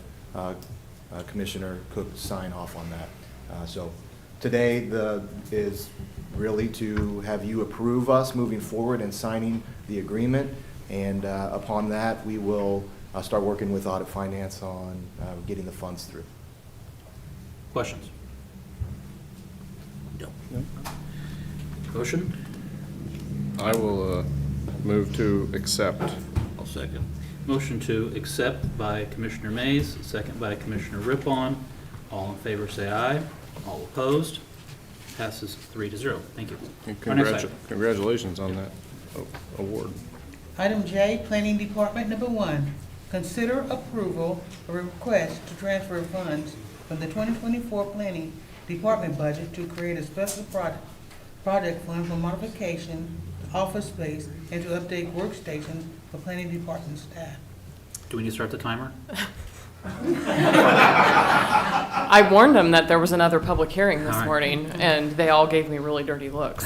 [SPEAKER 16] Commissioner Cook sign off on that. So today is really to have you approve us moving forward and signing the agreement, and upon that we will start working with Audit Finance on getting the funds through.
[SPEAKER 1] Questions?
[SPEAKER 5] No.
[SPEAKER 1] Motion?
[SPEAKER 3] I will move to accept.
[SPEAKER 5] I'll second.
[SPEAKER 1] Motion to accept by Commissioner Mays, second by Commissioner Rippon. All in favor, say aye. All opposed? Passes 3-0. Thank you.
[SPEAKER 3] And
[SPEAKER 1] Our next item.
[SPEAKER 3] Congratulations on that award.
[SPEAKER 4] Item J, Planning Department, number 1, consider approval of a request to transfer funds from the 2024 Planning Department budget to create a special project fund for modification to office space and to update workstations for Planning Department staff.
[SPEAKER 1] Do we need to start the timer?
[SPEAKER 17] I warned them that there was another public hearing this
[SPEAKER 1] All right.
[SPEAKER 17] morning, and they all gave me really dirty looks.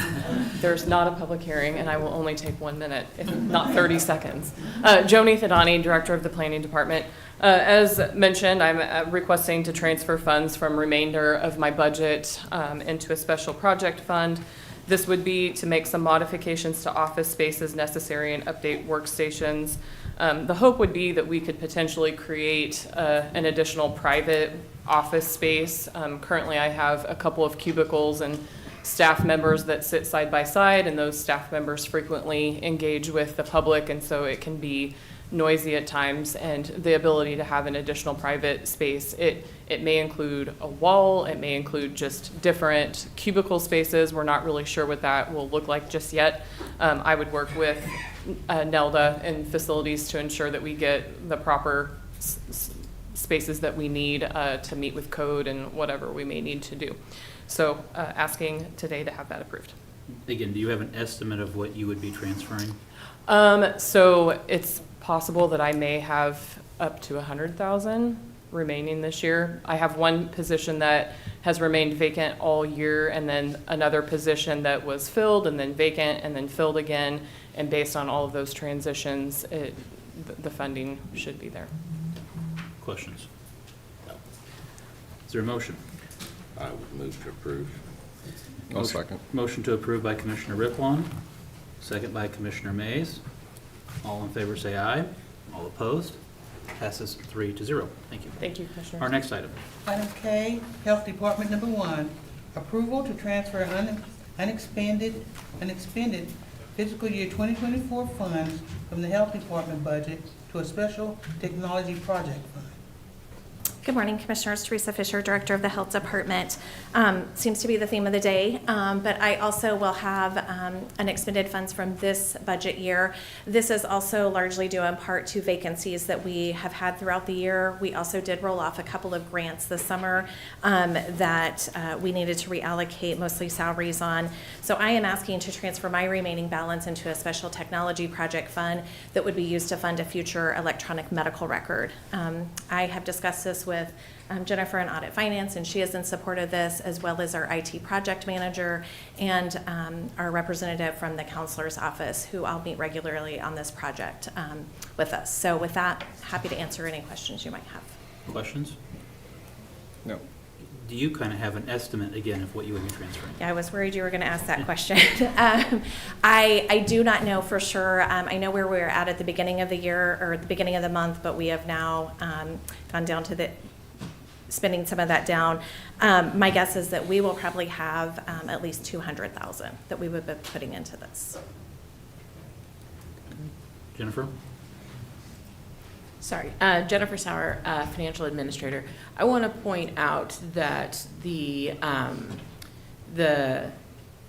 [SPEAKER 17] There's not a public hearing, and I will only take 1 minute, if not 30 seconds. Joni Thadani, Director of the Planning Department. As mentioned, I'm requesting to transfer funds from remainder of my budget into a special project fund. This would be to make some modifications to office spaces necessary and update workstations. The hope would be that we could potentially create an additional private office space. Currently, I have a couple of cubicles and staff members that sit side by side, and those staff members frequently engage with the public, and so it can be noisy at times. And the ability to have an additional private space, it may include a wall, it may include just different cubicle spaces. We're not really sure what that will look like just yet. I would work with Nelda and facilities to ensure that we get the proper spaces that we need to meet with code and whatever we may need to do. So asking today to have that approved.
[SPEAKER 1] Again, do you have an estimate of what you would be transferring?
[SPEAKER 17] So it's possible that I may have up to 100,000 remaining this year. I have one position that has remained vacant all year, and then another position that was filled and then vacant and then filled again. And based on all of those transitions, the funding should be there.
[SPEAKER 1] Questions? Is there a motion?
[SPEAKER 5] I would move to approve.
[SPEAKER 3] I'll second.
[SPEAKER 1] Motion to approve by Commissioner Riplon, second by Commissioner Mays. All in favor say aye. All opposed? Passes 3-0. Thank you.
[SPEAKER 17] Thank you, Commissioner.
[SPEAKER 1] Our next item.
[SPEAKER 4] Item K, Health Department, number 1, approval to transfer unexpended fiscal year 2024 funds from the Health Department budget to a special technology project fund.
[SPEAKER 18] Good morning, Commissioners. Teresa Fisher, Director of the Health Department. Seems to be the theme of the day, but I also will have unexpended funds from this budget year. This is also largely due in part to vacancies that we have had throughout the year. We also did roll off a couple of grants this summer that we needed to reallocate mostly salaries on. So I am asking to transfer my remaining balance into a special technology project fund that would be used to fund a future electronic medical record. I have discussed this with Jennifer in Audit Finance, and she is in support of this, as well as our IT project manager and our representative from the counselor's office, who I'll meet regularly on this project with us. So with that, happy to answer any questions you might have.
[SPEAKER 1] Questions?
[SPEAKER 3] No.
[SPEAKER 1] Do you kind of have an estimate, again, of what you would be transferring?
[SPEAKER 18] Yeah, I was worried you were going to ask that question. I do not know for sure. I know where we were at the beginning of the year or at the beginning of the month, but we have now gone down to spending some of that down. My guess is that we will probably have at least 200,000 that we would be putting into this.
[SPEAKER 1] Jennifer?
[SPEAKER 7] Sorry, Jennifer Sauer, Financial Administrator. I want to point out that the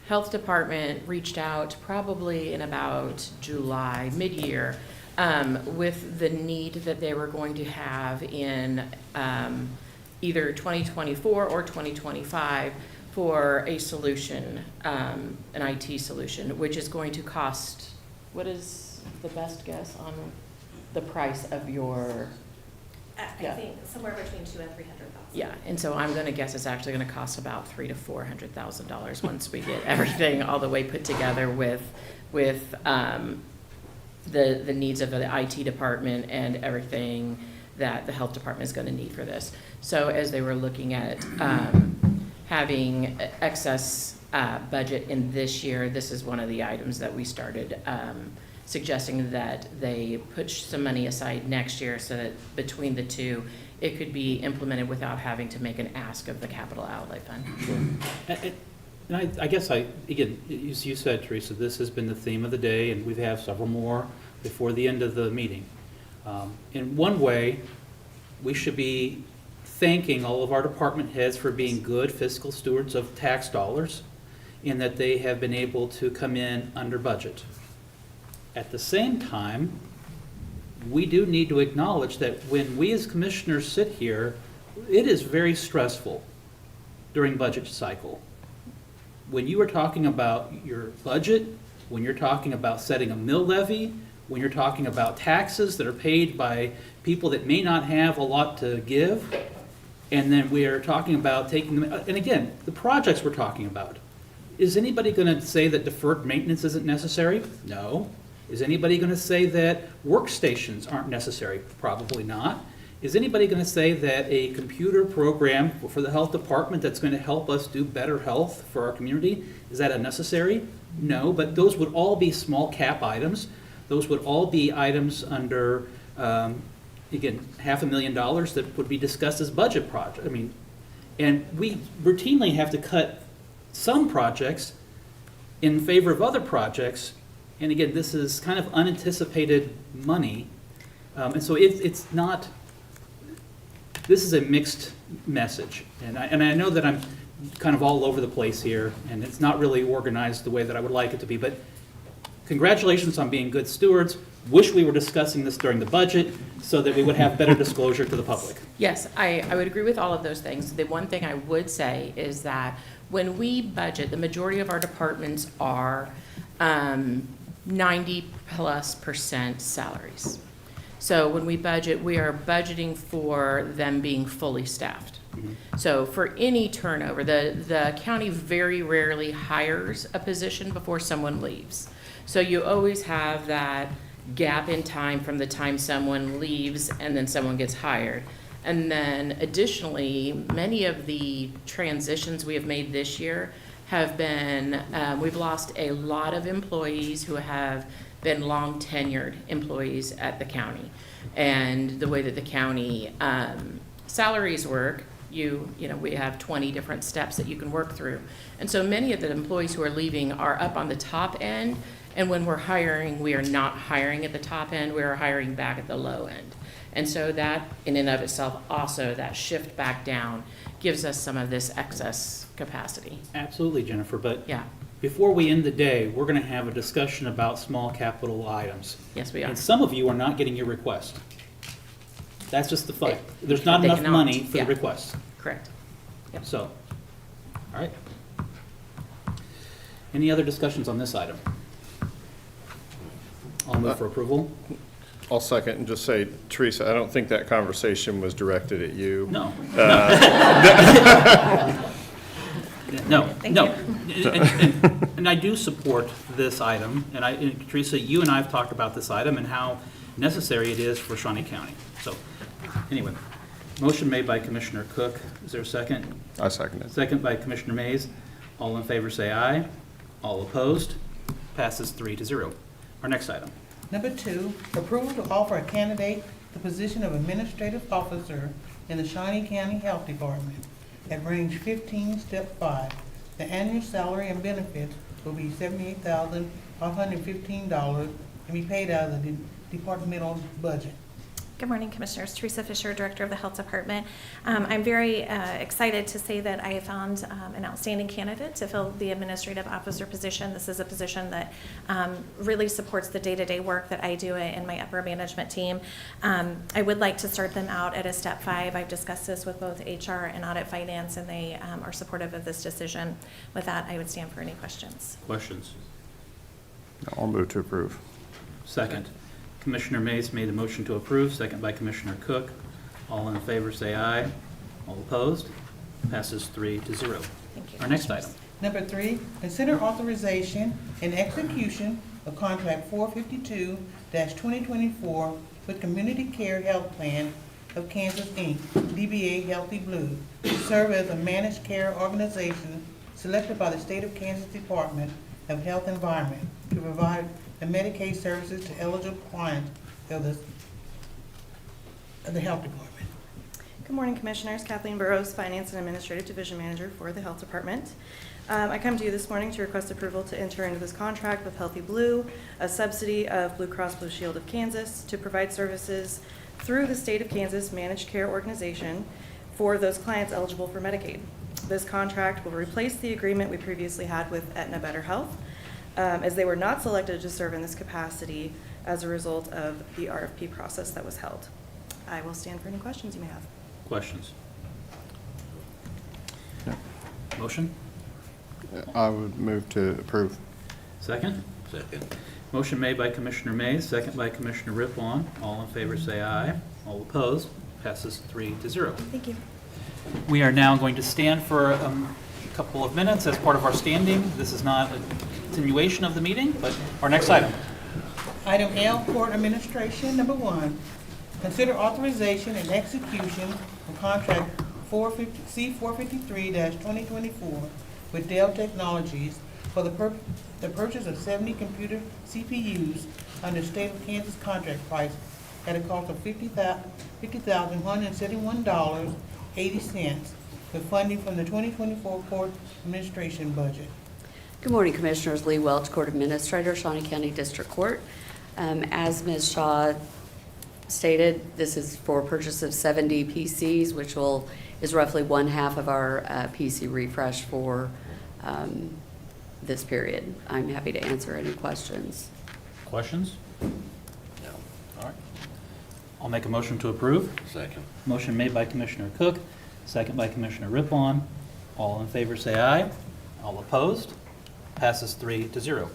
[SPEAKER 7] Health Department reached out probably in about July, mid-year, with the need that they were going to have in either 2024 or 2025 for a solution, an IT solution, which is going to cost, what is the best guess on the price of your?
[SPEAKER 18] I think somewhere between $200,000 and $300,000.
[SPEAKER 7] Yeah, and so I'm going to guess it's actually going to cost about $300,000 to $400,000 once we get everything all the way put together with the needs of the IT department and everything that the health department is going to need for this. So as they were looking at having excess budget in this year, this is one of the items that we started suggesting that they put some money aside next year so that between the two, it could be implemented without having to make an ask of the capital outlay fund.
[SPEAKER 1] And I guess again, as you said, Teresa, this has been the theme of the day, and we have several more before the end of the meeting. In one way, we should be thanking all of our department heads for being good fiscal stewards of tax dollars in that they have been able to come in under budget. At the same time, we do need to acknowledge that when we as commissioners sit here, it is very stressful during budget cycle. When you are talking about your budget, when you're talking about setting a mill levy, when you're talking about taxes that are paid by people that may not have a lot to give, and then we are talking about taking them, and again, the projects we're talking about. Is anybody going to say that deferred maintenance isn't necessary? No. Is anybody going to say that workstations aren't necessary? Probably not. Is anybody going to say that a computer program for the health department that's going to help us do better health for our community, is that unnecessary? No, but those would all be small cap items. Those would all be items under, again, $500,000 that would be discussed as budget project. I mean, and we routinely have to cut some projects in favor of other projects. And again, this is kind of unanticipated money. And so it's not, this is a mixed message. And I know that I'm kind of all over the place here, and it's not really organized the way that I would like it to be, but congratulations on being good stewards. Wish we were discussing this during the budget so that we would have better disclosure to the public.
[SPEAKER 7] Yes, I would agree with all of those things. The one thing I would say is that when we budget, the majority of our departments are 90+% salaries. So when we budget, we are budgeting for them being fully staffed. So for any turnover, the county very rarely hires a position before someone leaves. So you always have that gap in time from the time someone leaves and then someone gets hired. And then additionally, many of the transitions we have made this year have been, we've lost a lot of employees who have been long tenured employees at the county. And the way that the county salaries work, you know, we have 20 different steps that you can work through. And so many of the employees who are leaving are up on the top end, and when we're hiring, we are not hiring at the top end, we are hiring back at the low end. And so that, in and of itself, also that shift back down gives us some of this excess capacity.
[SPEAKER 1] Absolutely, Jennifer, but
[SPEAKER 7] Yeah.
[SPEAKER 1] before we end the day, we're going to have a discussion about small capital items.
[SPEAKER 7] Yes, we are.
[SPEAKER 1] And some of you are not getting your request. That's just the fact. There's not
[SPEAKER 7] They
[SPEAKER 1] enough
[SPEAKER 7] cannot,
[SPEAKER 1] money for
[SPEAKER 7] yeah.
[SPEAKER 1] the request.
[SPEAKER 7] Correct. Yep.
[SPEAKER 1] So, all right. Any other discussions on this item? I'll move for approval.
[SPEAKER 3] I'll second and just say, Teresa, I don't think that conversation was directed at you.
[SPEAKER 1] No.
[SPEAKER 3] No.
[SPEAKER 1] No. And I do support this item, and Teresa, you and I have talked about this item and how necessary it is for Shawnee County. So, anyway, motion made by Commissioner Cook. Is there a second?
[SPEAKER 3] I second it.
[SPEAKER 1] Second by Commissioner Mays. All in favor say aye. All opposed? Passes 3-0. Our next item.
[SPEAKER 4] Number 2, approval to offer a candidate the position of administrative officer in the Shawnee County Health Department at range 15, step 5. The annual salary and benefits will be $78,515 and be paid out of the departmental budget.
[SPEAKER 18] Good morning, Commissioners. Teresa Fisher, Director of the Health Department. I'm very excited to say that I have found an outstanding candidate to fill the administrative officer position. This is a position that really supports the day-to-day work that I do in my upper management team. I would like to start them out at a step 5. I've discussed this with both HR and Audit Finance, and they are supportive of this decision. With that, I would stand for any questions.
[SPEAKER 1] Questions?
[SPEAKER 3] I'll move to approve.
[SPEAKER 1] Second. Commissioner Mays made the motion to approve, second by Commissioner Cook. All in favor say aye. All opposed? Passes 3-0.
[SPEAKER 18] Thank you.
[SPEAKER 1] Our next item.
[SPEAKER 4] Number 3, consider authorization and execution of contract 452-2024 with Community Care Health Plan of Kansas, Inc., DBA Healthy Blue, to serve as a managed care organization selected by the State of Kansas Department of Health and Environment to provide the Medicaid services to eligible clients of the Health Department.
[SPEAKER 19] Good morning, Commissioners. Kathleen Burrows, Finance and Administrative Division Manager for the Health Department. I come to you this morning to request approval to enter into this contract with Healthy Blue, a subsidy of Blue Cross Blue Shield of Kansas, to provide services through the State of Kansas Managed Care Organization for those clients eligible for Medicaid. This contract will replace the agreement we previously had with Aetna Better Health, as they were not selected to serve in this capacity as a result of the RFP process that was held. I will stand for any questions you may have.
[SPEAKER 1] Questions? Motion?
[SPEAKER 3] I would move to approve.
[SPEAKER 1] Second?
[SPEAKER 5] Second.
[SPEAKER 1] Motion made by Commissioner Mays, second by Commissioner Rippon. All in favor say aye. All opposed? Passes 3-0.
[SPEAKER 19] Thank you.
[SPEAKER 1] We are now going to stand for a couple of minutes as part of our standing. This is not a continuation of the meeting, but our next item.
[SPEAKER 4] Item L, Court Administration, number 1. Consider authorization and execution of contract C-453-2024 with Dell Technologies for the purchase of 70 computer CPUs under State of Kansas contract price at a cost of $50,171.80 with funding from the 2024 Court Administration budget.
[SPEAKER 20] Good morning, Commissioners. Lee Welch, Court Administrator, Shawnee County District Court. As Ms. Shaw stated, this is for purchase of 70 PCs, which is roughly 1/2 of our PC refresh for this period. I'm happy to answer any questions.
[SPEAKER 1] Questions?
[SPEAKER 5] No.
[SPEAKER 1] All right. I'll make a motion to approve.
[SPEAKER 5] Second.
[SPEAKER 1] Motion made by Commissioner Cook, second by Commissioner Rippon. All in favor say aye. All opposed? Passes 3-0.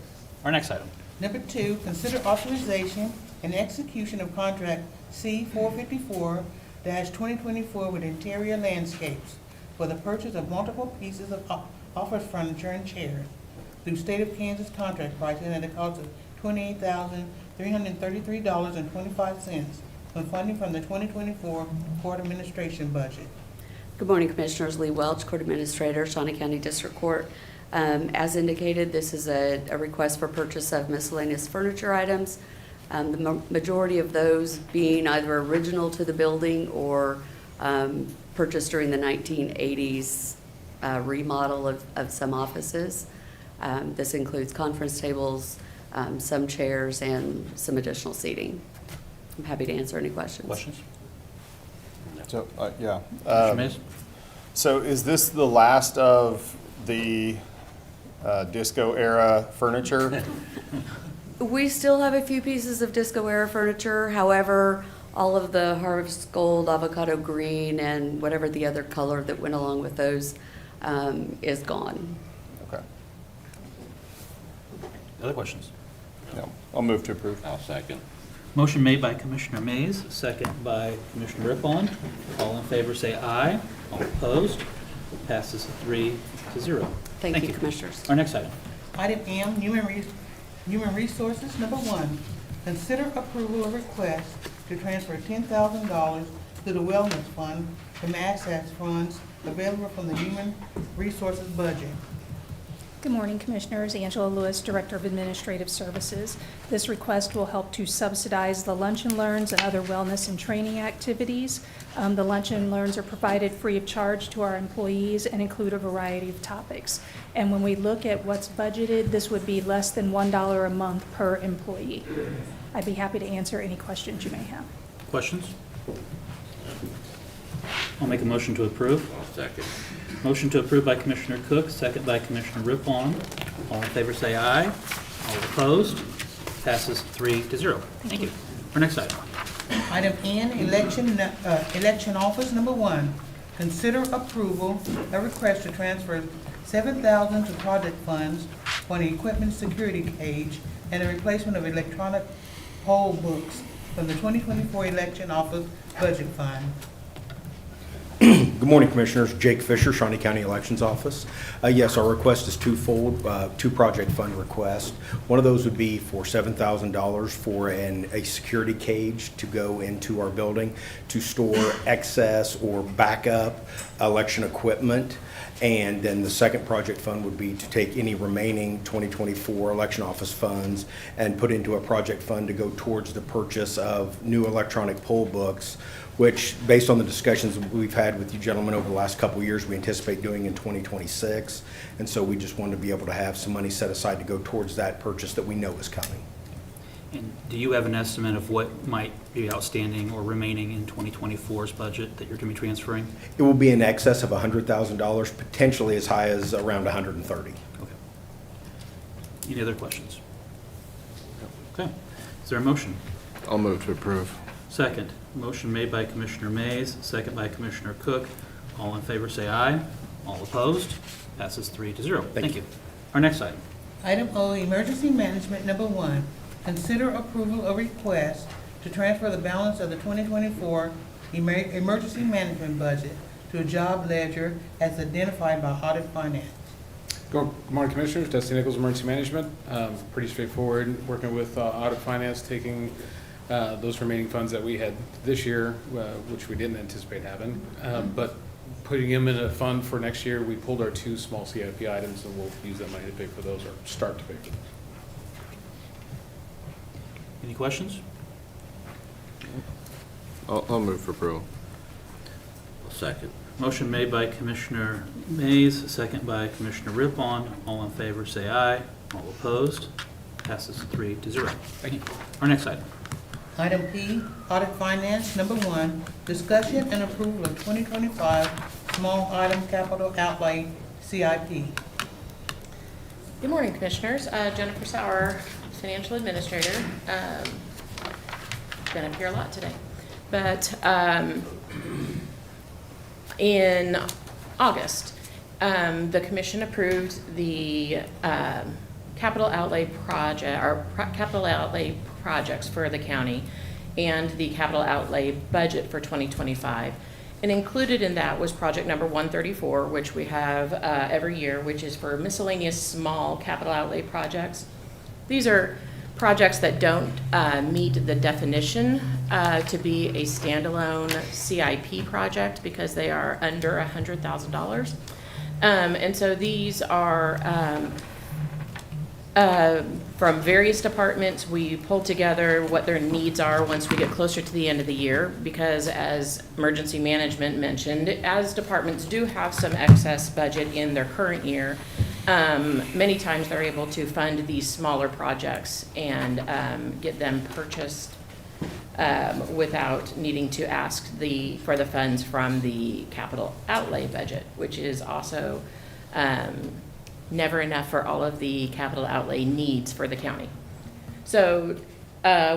[SPEAKER 1] Our next item.
[SPEAKER 4] Number 2, consider authorization and execution of contract C-454-2024 with Interior Landscapes for the purchase of multiple pieces of office furniture and chairs through State of Kansas contract pricing at a cost of $28,333.25 with funding from the 2024 Court Administration budget.
[SPEAKER 20] Good morning, Commissioners. Lee Welch, Court Administrator, Shawnee County District Court. As indicated, this is a request for purchase of miscellaneous furniture items. The majority of those being either original to the building or purchased during the 1980s remodel of some offices. This includes conference tables, some chairs, and some additional seating. I'm happy to answer any questions.
[SPEAKER 1] Questions?
[SPEAKER 3] So, yeah.
[SPEAKER 1] Commissioner Mays?
[SPEAKER 3] So is this the last of the disco era furniture?
[SPEAKER 20] We still have a few pieces of disco era furniture. However, all of the harvest gold, avocado green, and whatever the other color that went along with those is gone.
[SPEAKER 3] Okay.
[SPEAKER 1] Other questions?
[SPEAKER 3] No. I'll move to approve.
[SPEAKER 5] I'll second.
[SPEAKER 1] Motion made by Commissioner Mays, second by Commissioner Rippon. All in favor say aye. All opposed? Passes 3-0.
[SPEAKER 20] Thank you, Commissioners.
[SPEAKER 1] Our next item.
[SPEAKER 4] Item M, Human Resources, number 1. Consider approval of request to transfer $10,000 to the Wellness Fund from assets funds available from the Human Resources budget.
[SPEAKER 21] Good morning, Commissioners. Angela Lewis, Director of Administrative Services. This request will help to subsidize the Lunch and Learns and other wellness and training activities. The Lunch and Learns are provided free of charge to our employees and include a variety of topics. And when we look at what's budgeted, this would be less than $1 a month per employee. I'd be happy to answer any questions you may have.
[SPEAKER 1] Questions? I'll make a motion to approve.
[SPEAKER 5] I'll second.
[SPEAKER 1] Motion to approve by Commissioner Cook, second by Commissioner Rippon. All in favor say aye. All opposed? Passes 3-0. Thank you. Our next item.
[SPEAKER 4] Item N, Election Office, number 1. Consider approval of request to transfer $7,000 to project funds for an equipment security cage and the replacement of electronic poll books from the 2024 Election Office budget fund.
[SPEAKER 22] Good morning, Commissioners. Jake Fisher, Shawnee County Elections Office. Yes, our request is twofold, two project fund requests. One of those would be for $7,000 for a security cage to go into our building to store excess or backup election equipment. And then the second project fund would be to take any remaining 2024 election office funds and put into a project fund to go towards the purchase of new electronic poll books, which, based on the discussions we've had with you gentlemen over the last couple of years, we anticipate doing in 2026. And so we just wanted to be able to have some money set aside to go towards that purchase that we know is coming.
[SPEAKER 1] And do you have an estimate of what might be outstanding or remaining in 2024's budget that you're going to be transferring?
[SPEAKER 22] It will be in excess of $100,000, potentially as high as around $130,000.
[SPEAKER 1] Okay. Any other questions? Okay. Is there a motion?
[SPEAKER 3] I'll move to approve.
[SPEAKER 1] Second. Motion made by Commissioner Mays, second by Commissioner Cook. All in favor say aye. All opposed? Passes 3-0. Thank you. Our next item.
[SPEAKER 4] Item O, Emergency Management, number 1, consider approval of request to transfer the balance of the 2024 emergency management budget to a job ledger as identified by Audit Finance.
[SPEAKER 13] Good morning, Commissioners. Dusty Nichols, Emergency Management. Pretty straightforward, working with Audit Finance, taking those remaining funds that we had this year, which we didn't anticipate having, but putting them in a fund for next year. We pulled our 2 small CIP items, and we'll use that money to pay for those, or start to pay for those.
[SPEAKER 1] Any questions?
[SPEAKER 3] I'll move for approval.
[SPEAKER 5] Second.
[SPEAKER 1] Motion made by Commissioner Mays, second by Commissioner Rippon. All in favor say aye. All opposed? Passes 3-0. Thank you. Our next item.
[SPEAKER 4] Item P, Audit Finance, number 1, discussion and approval of 2025 small item capital outlay CIP.
[SPEAKER 7] Good morning, Commissioners. Jennifer Sauer, Financial Administrator. Been up here a lot today. But in August, the Commission approved the capital outlay project, or capital outlay projects for the county and the capital outlay budget for 2025. And included in that was project number 134, which we have every year, which is for miscellaneous small capital outlay projects. These are projects that don't meet the definition to be a standalone CIP project because they are under $100,000. And so these are from various departments. We pulled together what their needs are once we get closer to the end of the year, because as emergency management mentioned, as departments do have some excess budget in their current year, many times they're able to fund these smaller projects and get them purchased without needing to ask for the funds from the capital outlay budget, which is also never enough for all of the capital outlay needs for the county. So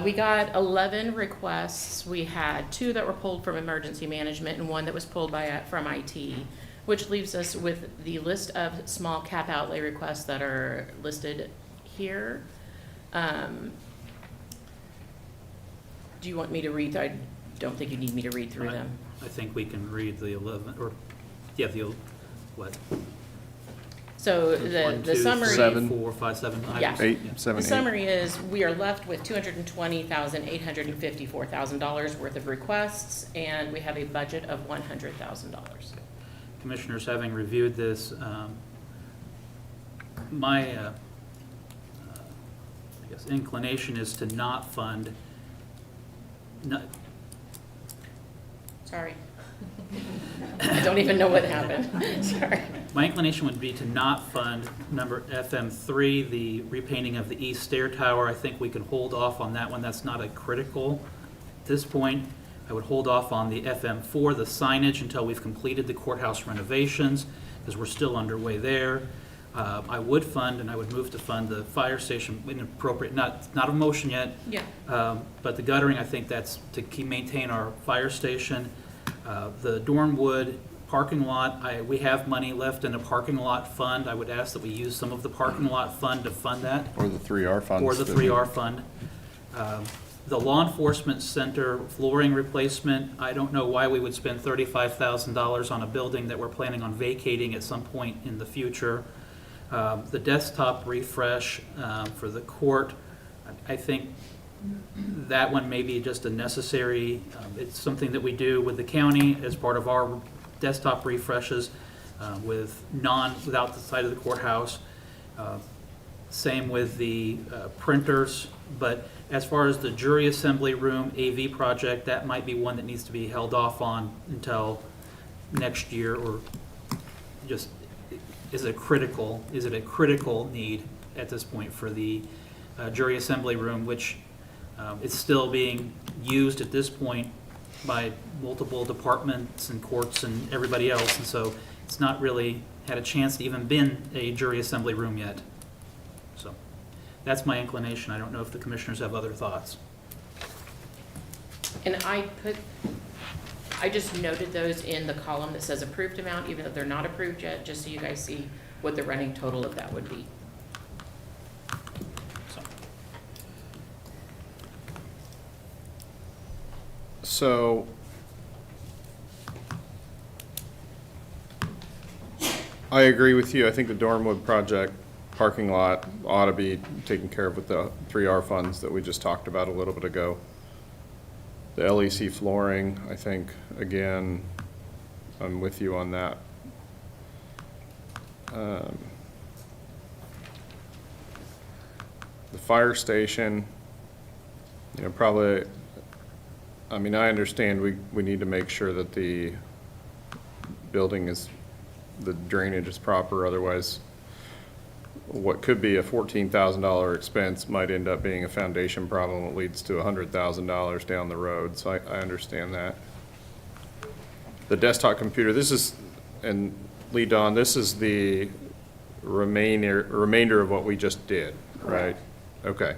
[SPEAKER 7] we got 11 requests. We had 2 that were pulled from emergency management and 1 that was pulled from IT, which leaves us with the list of small cap outlay requests that are listed here. Do you want me to read? I don't think you need me to read through them.
[SPEAKER 1] I think we can read the 11, or, yeah, what?
[SPEAKER 7] So
[SPEAKER 1] 1,
[SPEAKER 7] the
[SPEAKER 1] 2,
[SPEAKER 7] summary.
[SPEAKER 3] 7,
[SPEAKER 1] 4, 5, 7 items?
[SPEAKER 7] Yeah.
[SPEAKER 3] 8, 7,
[SPEAKER 7] The
[SPEAKER 3] 8.
[SPEAKER 7] summary is, we are left with $220,854,000 worth of requests, and we have a budget of $100,000.
[SPEAKER 1] Commissioners, having reviewed this, my I guess inclination is to not fund.
[SPEAKER 7] Sorry. I don't even know what happened. Sorry.
[SPEAKER 1] My inclination would be to not fund number FM3, the repainting of the east stair tower. I think we can hold off on that one. That's not a critical at this point. I would hold off on the FM4, the signage, until we've completed the courthouse renovations, because we're still underway there. I would fund, and I would move to fund the fire station, inappropriate, not a motion yet.
[SPEAKER 7] Yeah.
[SPEAKER 1] But the guttering, I think that's to maintain our fire station. The Dornwood parking lot, we have money left in a parking lot fund. I would ask that we use some of the parking lot fund to fund that.
[SPEAKER 3] Or the 3R funds.
[SPEAKER 1] Or the 3R fund. The law enforcement center flooring replacement, I don't know why we would spend $35,000 on a building that we're planning on vacating at some point in the future. The desktop refresh for the court, I think that one may be just a necessary, it's something that we do with the county as part of our desktop refreshes without the side of the courthouse. Same with the printers, but as far as the jury assembly room AV project, that might be one that needs to be held off on until next year, or just, is it a critical need at this point for the jury assembly room, which It's still being used at this point by multiple departments and courts and everybody else, and so it's not really had a chance to even been a jury assembly room yet. So that's my inclination. I don't know if the commissioners have other thoughts.
[SPEAKER 7] And I just noted those in the column that says approved amount, even though they're not approved yet, just so you guys see what the running total of that would be.
[SPEAKER 3] So, I agree with you. I think the Dornwood project parking lot ought to be taken care of with the 3R funds that we just talked about a little bit ago. The LEC flooring, I think, again, I'm with you on that. The fire station, you know, probably, I mean, I understand we need to make sure that the building is, the drainage is proper, otherwise what could be a $14,000 expense might end up being a foundation problem that leads to $100,000 down the road, so I understand that. The desktop computer, this is, and Lee Don, this is the remainder of what we just did, right? Okay.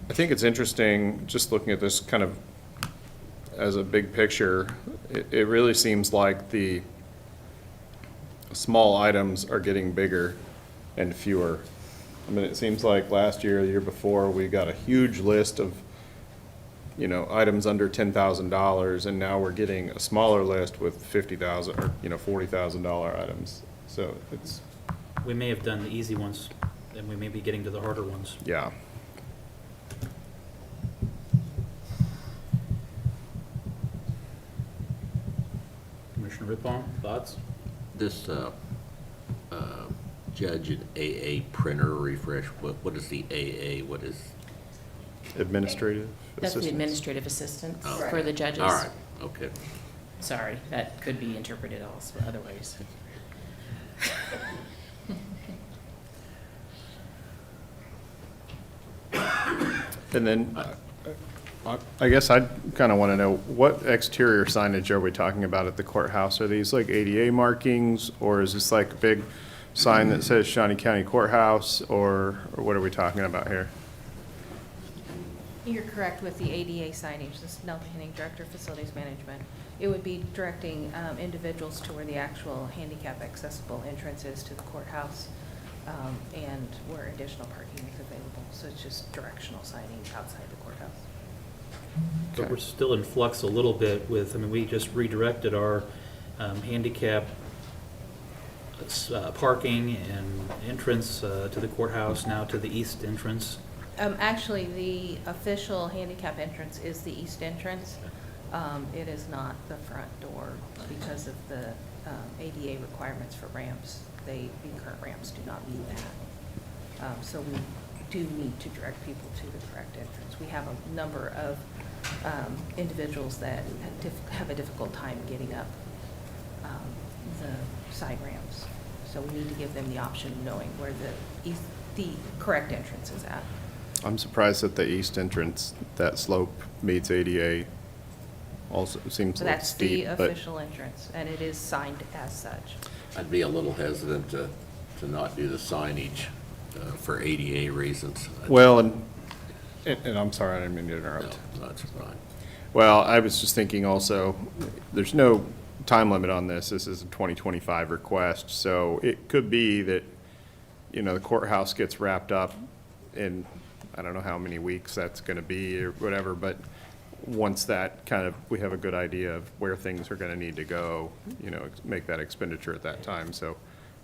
[SPEAKER 3] I think it's interesting, just looking at this kind of as a big picture, it really seems like the small items are getting bigger and fewer. I mean, it seems like last year, the year before, we got a huge list of, you know, items under $10,000, and now we're getting a smaller list with $50,000 or, you know, $40,000 items. So it's,
[SPEAKER 1] We may have done the easy ones, and we may be getting to the harder ones.
[SPEAKER 3] yeah.
[SPEAKER 1] Commissioner Rippon, thoughts?
[SPEAKER 5] This judge and AA printer refresh, what is the AA? What is?
[SPEAKER 3] Administrative
[SPEAKER 7] That's the
[SPEAKER 3] assistance.
[SPEAKER 7] administrative assistance
[SPEAKER 5] Oh.
[SPEAKER 7] for the judges.
[SPEAKER 5] All right, okay.
[SPEAKER 7] Sorry, that could be interpreted also other ways.
[SPEAKER 3] And then, I guess I kind of want to know, what exterior signage are we talking about at the courthouse? Are these like ADA markings, or is this like a big sign that says Shawnee County Courthouse, or what are we talking about here?
[SPEAKER 11] You're correct with the ADA signage. This is Nelda Henning, Director of Facilities Management. It would be directing individuals to where the actual handicap accessible entrance is to the courthouse, and where additional parking is available. So it's just directional signage outside the courthouse.
[SPEAKER 1] But we're still in flux a little bit with, I mean, we just redirected our handicap parking and entrance to the courthouse, now to the east entrance.
[SPEAKER 11] Actually, the official handicap entrance is the east entrance. It is not the front door because of the ADA requirements for ramps. The current ramps do not meet that. So we do need to direct people to the correct entrance. We have a number of individuals that have a difficult time getting up the side ramps. So we need to give them the option of knowing where the correct entrance is at.
[SPEAKER 3] I'm surprised that the east entrance, that slope meets ADA. Also, it seems
[SPEAKER 11] So
[SPEAKER 3] a little
[SPEAKER 11] that's
[SPEAKER 3] steep,
[SPEAKER 11] the
[SPEAKER 3] but
[SPEAKER 11] official entrance, and it is signed as such.
[SPEAKER 5] I'd be a little hesitant to not do the signage for ADA reasons.
[SPEAKER 3] well, and I'm sorry, I didn't mean to interrupt.
[SPEAKER 5] No, that's fine.
[SPEAKER 3] Well, I was just thinking also, there's no time limit on this. This is a 2025 request, so it could be that, you know, the courthouse gets wrapped up in, I don't know how many weeks that's going to be or whatever, but once that kind of, we have a good idea of where things are going to need to go, you know, make that expenditure at that time. So,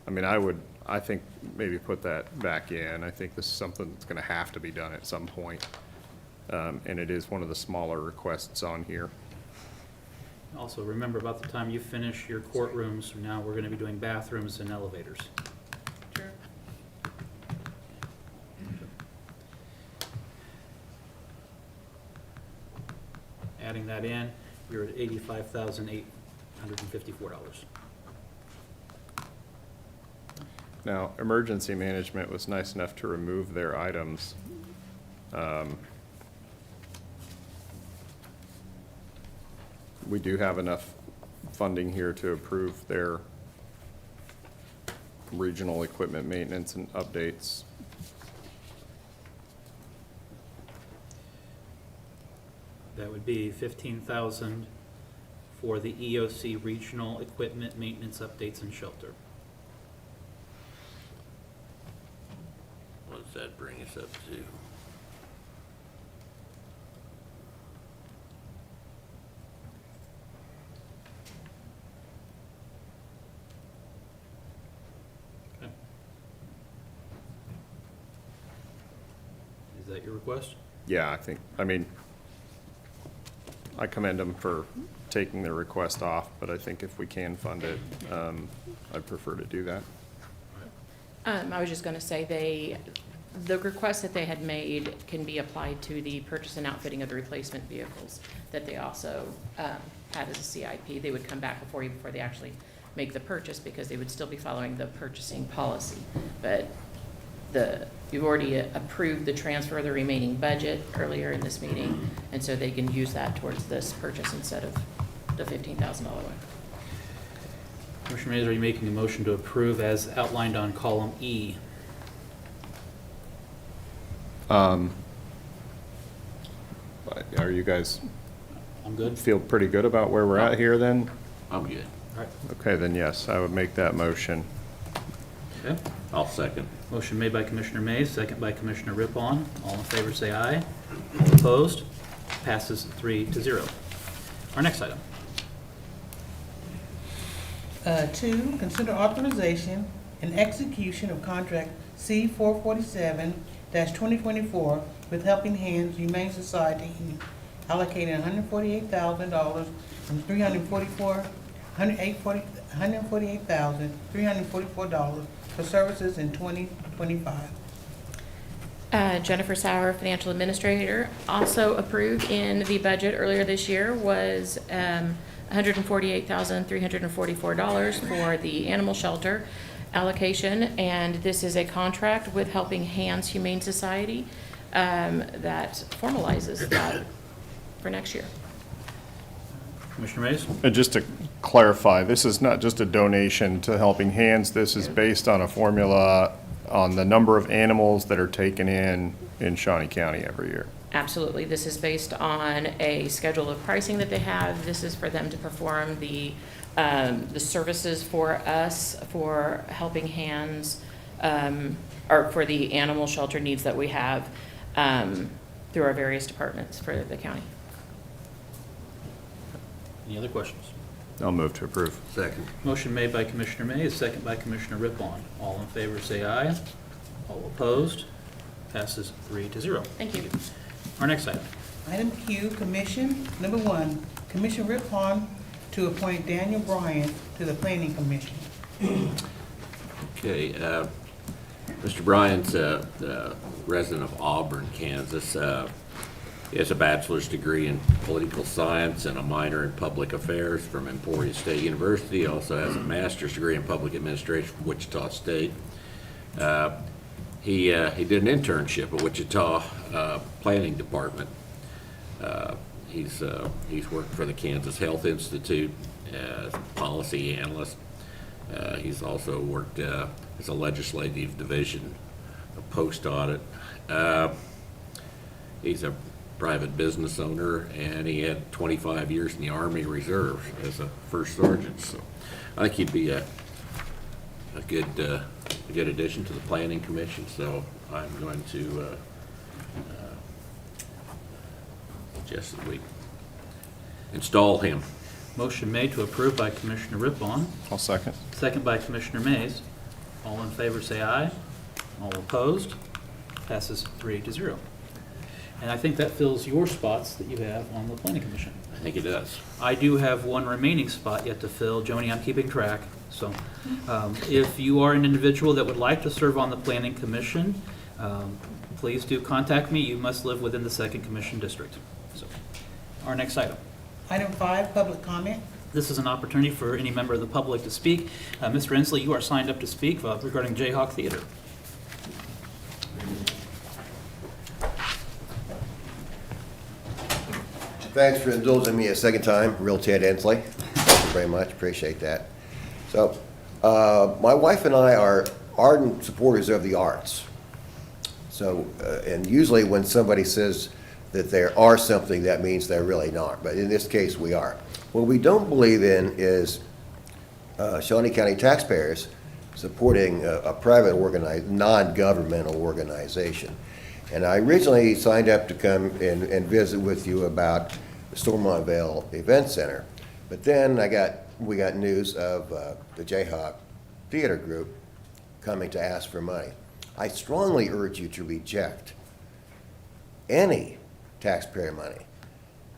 [SPEAKER 3] I mean, I think maybe put that back in. I think this is something that's going to have to be done at some point. And it is one of the smaller requests on here.
[SPEAKER 1] Also, remember, about the time you finish your courtrooms, now we're going to be doing bathrooms and elevators.
[SPEAKER 11] Sure.
[SPEAKER 1] Adding that in, you're at $85,854.
[SPEAKER 3] Now, emergency management was nice enough to remove their items. We do have enough funding here to approve their regional equipment maintenance and updates.
[SPEAKER 1] That would be 15,000 for the EOC regional equipment maintenance updates and shelter.
[SPEAKER 5] What does that bring us up to?
[SPEAKER 1] Okay. Is that your request?
[SPEAKER 3] Yeah, I mean, I commend them for taking their request off, but I think if we can fund it, I'd prefer to do that.
[SPEAKER 7] I was just going to say the request that they had made can be applied to the purchase and outfitting of the replacement vehicles that they also had as a CIP. They would come back before you before they actually make the purchase because they would still be following the purchasing policy. But you've already approved the transfer of the remaining budget earlier in this meeting, and so they can use that towards this purchase instead of the $15,000 one.
[SPEAKER 1] Commissioner Mays, are you making a motion to approve as outlined on column E?
[SPEAKER 3] Are you guys
[SPEAKER 1] I'm good.
[SPEAKER 3] feel pretty good about where we're at here then?
[SPEAKER 5] I'm good.
[SPEAKER 1] All right.
[SPEAKER 3] Okay, then yes, I would make that motion.
[SPEAKER 1] Okay.
[SPEAKER 5] I'll second.
[SPEAKER 1] Motion made by Commissioner Mays, second by Commissioner Rippon. All in favor say aye. All opposed? Passes 3-0. Our next item.
[SPEAKER 4] 2, consider authorization and execution of contract C-447-2024 with Helping Hands Humane Society, allocating $148,000 from $148,344 for services in 2025.
[SPEAKER 7] Jennifer Sauer, Financial Administrator, also approved in the budget earlier this year was $148,344 for the animal shelter allocation, and this is a contract with Helping Hands Humane Society that formalizes that for next year.
[SPEAKER 1] Commissioner Mays?
[SPEAKER 3] And just to clarify, this is not just a donation to Helping Hands. This is based on a formula on the number of animals that are taken in Shawnee County every year.
[SPEAKER 7] Absolutely. This is based on a schedule of pricing that they have. This is for them to perform the services for us, for Helping Hands, or for the animal shelter needs that we have through our various departments for the county.
[SPEAKER 1] Any other questions?
[SPEAKER 3] I'll move to approve.
[SPEAKER 5] Second.
[SPEAKER 1] Motion made by Commissioner Mays, second by Commissioner Rippon. All in favor say aye. All opposed? Passes 3-0.
[SPEAKER 7] Thank you.
[SPEAKER 1] Our next item.
[SPEAKER 4] Item Q, Commission. Number 1, Commissioner Rippon to appoint Daniel Bryan to the Planning Commission.
[SPEAKER 5] Okay, Mr. Bryant's a resident of Auburn, Kansas. He has a bachelor's degree in political science and a minor in public affairs from Emporia State University. He also has a master's degree in public administration from Wichita State. He did an internship at Wichita Planning Department. He's worked for the Kansas Health Institute as a policy analyst. He's also worked as a legislative division, a post audit. He's a private business owner, and he had 25 years in the Army Reserve as a first sergeant. So I think he'd be a good addition to the Planning Commission. So I'm going to suggest that we install him.
[SPEAKER 1] Motion made to approve by Commissioner Rippon.
[SPEAKER 3] I'll second.
[SPEAKER 1] Second by Commissioner Mays. All in favor say aye. All opposed? Passes 3-0. And I think that fills your spots that you have on the Planning Commission.
[SPEAKER 5] I think it does.
[SPEAKER 1] I do have one remaining spot yet to fill. Joni, I'm keeping track. So if you are an individual that would like to serve on the Planning Commission, please do contact me. You must live within the 2nd Commission District. So, our next item.
[SPEAKER 4] Item 5, public comment.
[SPEAKER 1] This is an opportunity for any member of the public to speak. Mr. Inslee, you are signed up to speak regarding Jayhawk Theater.
[SPEAKER 2] Thanks for indulging me a second time, Real Ted Inslee. Thank you very much, appreciate that. So, my wife and I are ardent supporters of the arts. So, and usually when somebody says that they are something, that means they're really not. But in this case, we are. What we don't believe in is Shawnee County taxpayers supporting a private non-governmental organization. And I originally signed up to come and visit with you about the Stormont Vale Event Center. But then we got news of the Jayhawk Theater Group coming to ask for money. I strongly urge you to reject any taxpayer money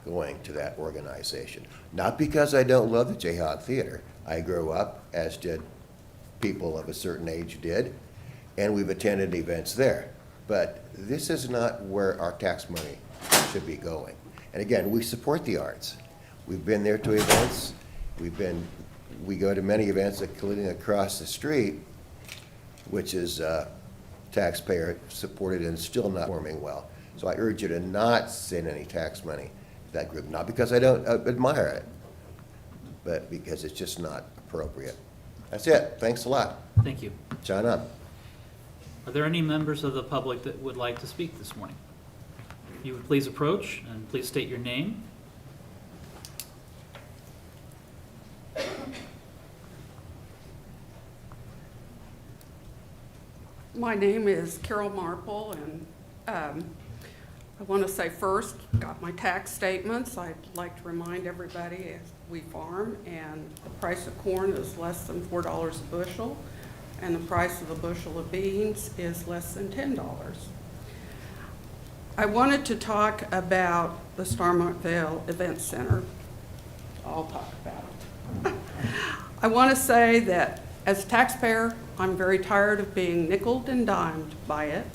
[SPEAKER 2] going to that organization. Not because I don't love the Jayhawk Theater. I grew up, as did people of a certain age did, and we've attended events there. But this is not where our tax money should be going. And again, we support the arts. We've been there to events. We go to many events, including across the street, which is taxpayer supported and still not performing well. So I urge you to not send any tax money to that group, not because I don't admire it, but because it's just not appropriate. That's it. Thanks a lot.
[SPEAKER 1] Thank you.
[SPEAKER 2] John up.
[SPEAKER 1] Are there any members of the public that would like to speak this morning? If you would please approach and please state your name.
[SPEAKER 9] My name is Carol Marple, and I want to say first, got my tax statements. I'd like to remind everybody we farm, and the price of corn is less than $4 a bushel, and the price of a bushel of beans is less than $10. I wanted to talk about the Stormont Vale Event Center. I'll talk about it. I want to say that as a taxpayer, I'm very tired of being nickeled and dimed by it.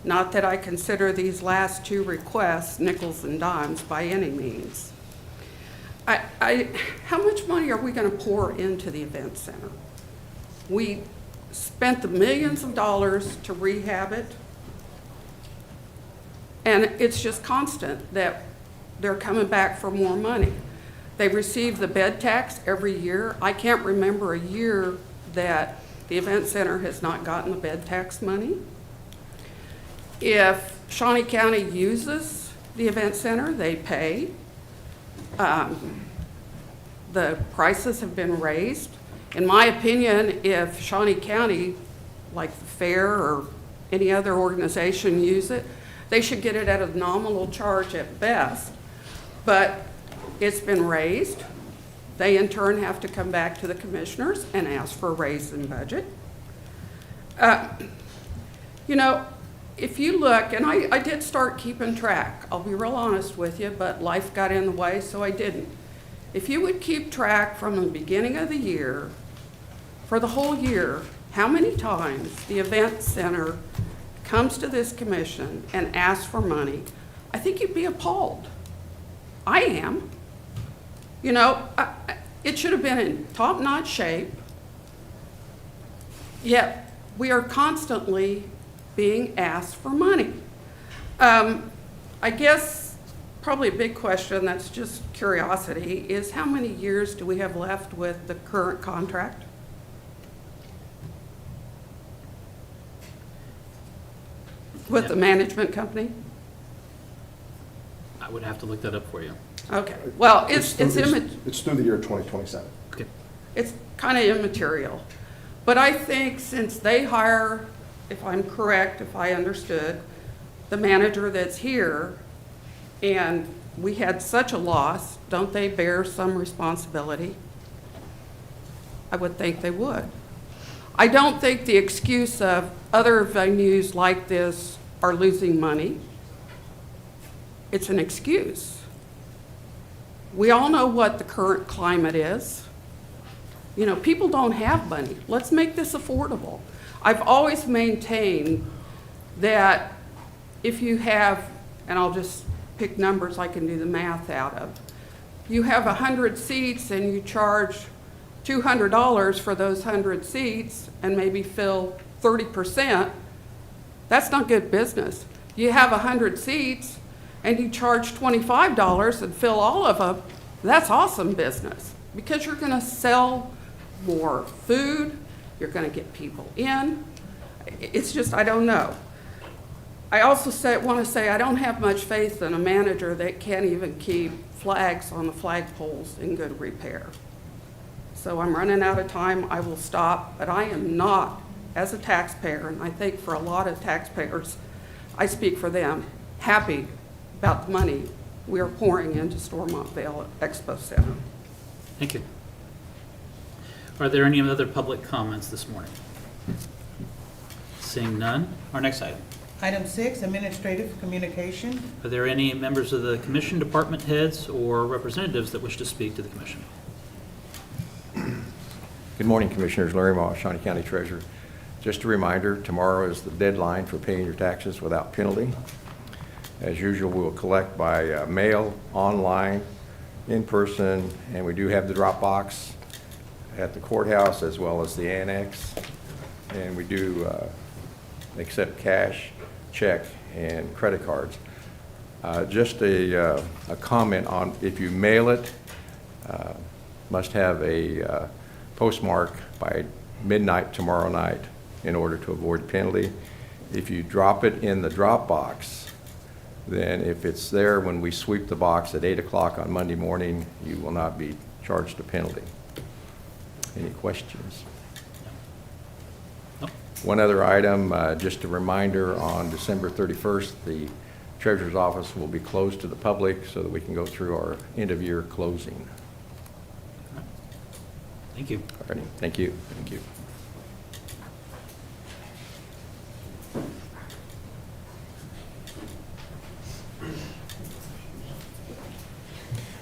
[SPEAKER 9] Not that I consider these last two requests nickels and dimes by any means. How much money are we going to pour into the event center? We spent the millions of dollars to rehab it, and it's just constant that they're coming back for more money. They receive the bed tax every year. I can't remember a year that the event center has not gotten the bed tax money. If Shawnee County uses the event center, they pay. The prices have been raised. In my opinion, if Shawnee County, like the fair or any other organization, use it, they should get it at a nominal charge at best. But it's been raised. They in turn have to come back to the commissioners and ask for a raise in budget. You know, if you look, and I did start keeping track, I'll be real honest with you, but life got in the way, so I didn't. If you would keep track from the beginning of the year, for the whole year, how many times the event center comes to this commission and asks for money, I think you'd be appalled. I am. You know, it should have been in top-notch shape, yet we are constantly being asked for money. I guess probably a big question that's just curiosity is how many years do we have left with the current contract? With the management company?
[SPEAKER 1] I would have to look that up for you.
[SPEAKER 9] Okay, well, it's
[SPEAKER 10] through the year 2027.
[SPEAKER 1] Okay.
[SPEAKER 9] It's kind of immaterial. But I think since they hire, if I'm correct, if I understood, the manager that's here, and we had such a loss, don't they bear some responsibility? I would think they would. I don't think the excuse of other venues like this are losing money. It's an excuse. We all know what the current climate is. You know, people don't have money. Let's make this affordable. I've always maintained that if you have, and I'll just pick numbers I can do the math out of, you have 100 seats and you charge $200 for those 100 seats and maybe fill 30%, that's not good business. You have 100 seats and you charge $25 and fill all of them, that's awesome business, because you're gonna sell more food, you're gonna get people in. It's just, I don't know. I also want to say I don't have much faith in a manager that can't even keep flags on the flagpoles in good repair. So I'm running out of time, I will stop, but I am not, as a taxpayer, and I think for a lot of taxpayers, I speak for them, happy about the money we are pouring into Stormont Vale Expo Center.
[SPEAKER 1] Thank you. Are there any other public comments this morning? Seeing none, our next item.
[SPEAKER 4] Item 6, administrative communication.
[SPEAKER 1] Are there any members of the commission, department heads, or representatives that wish to speak to the commission?
[SPEAKER 6] Good morning, Commissioners. Larry Moss, Shawnee County Treasurer. Just a reminder, tomorrow is the deadline for paying your taxes without penalty. As usual, we will collect by mail, online, in person, and we do have the drop box at the courthouse as well as the annex. And we do accept cash, check, and credit cards. Just a comment on if you mail it, must have a postmark by midnight tomorrow night in order to avoid penalty. If you drop it in the drop box, then if it's there when we sweep the box at 8 o'clock on Monday morning, you will not be charged a penalty. Any questions?
[SPEAKER 1] No.
[SPEAKER 6] One other item, just a reminder, on December 31st, the Treasurer's Office will be closed to the public so that we can go through our end-of-year closing.
[SPEAKER 1] Thank you.
[SPEAKER 6] All righty. Thank you. Thank you.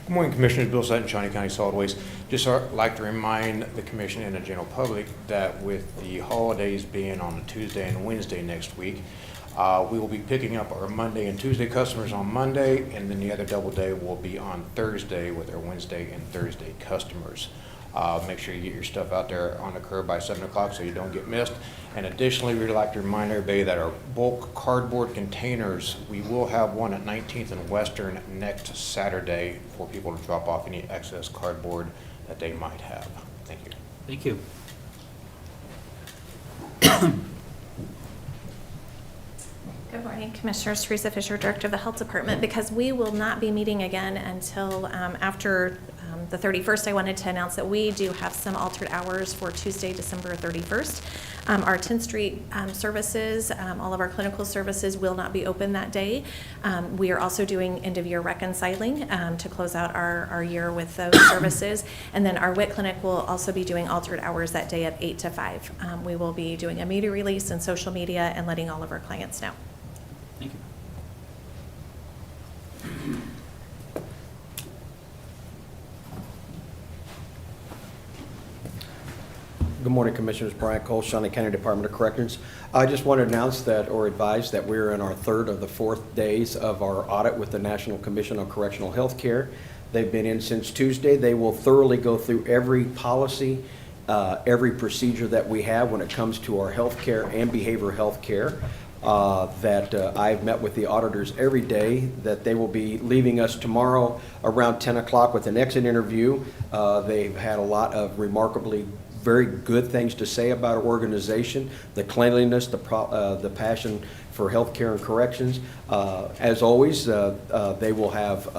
[SPEAKER 8] Good morning, Commissioners. Bill Sutton, Shawnee County Solid Waste. Just like to remind the Commission and the general public that with the holidays being on a Tuesday and Wednesday next week, we will be picking up our Monday and Tuesday customers on Monday, and then the other double day will be on Thursday with our Wednesday and Thursday customers. Make sure you get your stuff out there on the curb by 7 o'clock so you don't get missed. And additionally, we'd like to remind everybody that our bulk cardboard containers, we will have one at 19th and Western next Saturday for people to drop off any excess cardboard that they might have. Thank you.
[SPEAKER 1] Thank you.
[SPEAKER 18] Good morning, Commissioners. Teresa Fisher, Director of the Health Department. Because we will not be meeting again until after the 31st, I wanted to announce that we do have some altered hours for Tuesday, December 31st. Our 10th Street services, all of our clinical services will not be open that day. We are also doing end-of-year reconciling to close out our year with those services. And then our WIC clinic will also be doing altered hours that day at 8 to 5. We will be doing a media release and social media and letting all of our clients know.
[SPEAKER 1] Thank you.
[SPEAKER 22] Good morning, Commissioners. Brian Cole, Shawnee County Department of Corrections. I just want to announce that, or advise that we're in our third of the fourth days of our audit with the National Commission on Correctional Health Care. They've been in since Tuesday. They will thoroughly go through every policy, every procedure that we have when it comes to our health care and behavioral health care. I've met with the auditors every day, that they will be leaving us tomorrow around 10 o'clock with an exit interview. They've had a lot of remarkably very good things to say about our organization, the cleanliness, the passion for healthcare and corrections. As always, they will have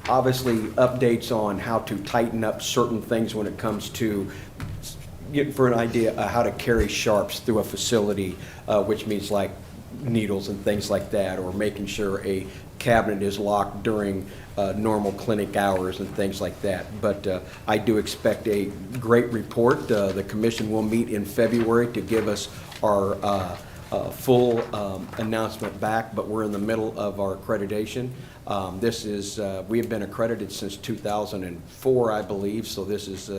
[SPEAKER 22] obviously updates on how to tighten up certain things when it comes to, for an idea, how to carry sharps through a facility, which means like needles and things like that, or making sure a cabinet is locked during normal clinic hours and things like that. But I do expect a great report. The commission will meet in February to give us our full announcement back, but we're in the middle of our accreditation. We have been accredited since 2004, I believe, so this is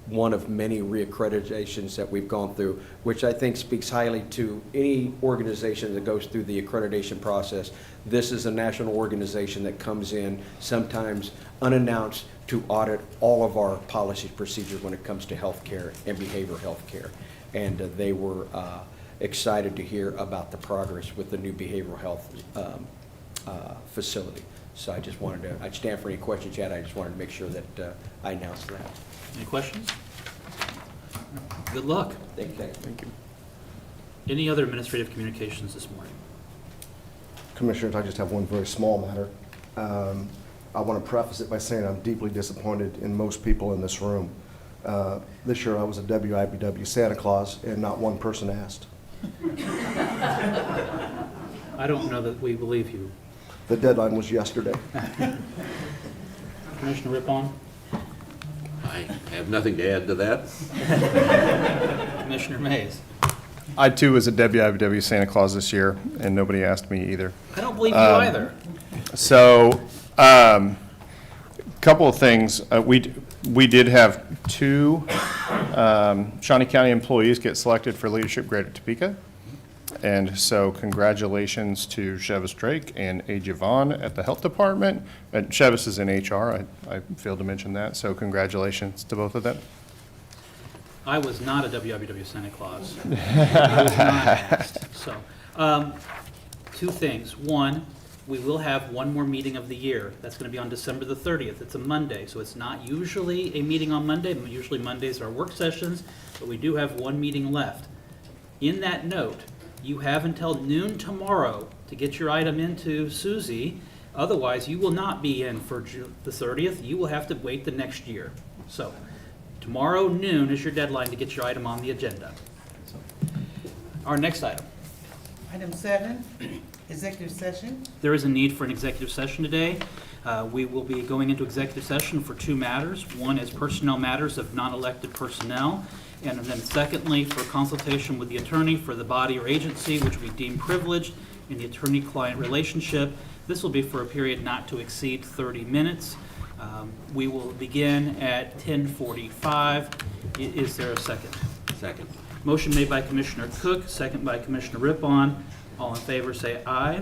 [SPEAKER 22] one of many reaccreditations that we've gone through, which I think speaks highly to any organization that goes through the accreditation process. This is a national organization that comes in sometimes unannounced to audit all of our policies, procedures when it comes to healthcare and behavioral health care. And they were excited to hear about the progress with the new behavioral health facility. So I just wanted to, I'd stand for any questions you had. I just wanted to make sure that I announced that.
[SPEAKER 1] Any questions? Good luck.
[SPEAKER 22] Thank you. Thank you.
[SPEAKER 1] Any other administrative communications this morning?
[SPEAKER 10] Commissioners, I just have one very small matter. I want to preface it by saying I'm deeply disappointed in most people in this room. This year I was a WIBW Santa Claus and not one person asked.
[SPEAKER 1] I don't know that we believe you.
[SPEAKER 10] The deadline was yesterday.
[SPEAKER 1] Commissioner Rippon?
[SPEAKER 5] I have nothing to add to that.
[SPEAKER 1] Commissioner Mays?
[SPEAKER 3] I too was a WIBW Santa Claus this year, and nobody asked me either.
[SPEAKER 1] I don't believe you either.
[SPEAKER 3] So, couple of things. We did have two Shawnee County employees get selected for leadership grade at Topeka. And so congratulations to Chevis Drake and A. Javon at the Health Department. And Chevis is in HR. I failed to mention that. So congratulations to both of them.
[SPEAKER 1] I was not a WIBW Santa Claus. I was not asked. So, two things. One, we will have one more meeting of the year. That's going to be on December the 30th. It's a Monday, so it's not usually a meeting on Monday. Usually Mondays are work sessions, but we do have one meeting left. In that note, you have until noon tomorrow to get your item into Susie. Otherwise, you will not be in for the 30th. You will have to wait the next year. So, tomorrow noon is your deadline to get your item on the agenda. So, our next item.
[SPEAKER 4] Item 7, executive session.
[SPEAKER 1] There is a need for an executive session today. We will be going into executive session for two matters. One is personnel matters of non-elected personnel, and then secondly, for consultation with the attorney for the body or agency which we deem privileged in the attorney-client relationship. This will be for a period not to exceed 30 minutes. We will begin at 10:45. Is there a second?
[SPEAKER 5] Second.
[SPEAKER 1] Motion made by Commissioner Cook, second by Commissioner Rippon. All in favor say aye.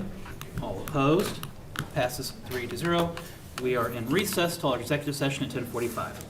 [SPEAKER 1] All opposed? Passes 3-0. We are in recess till our executive session at 10:45.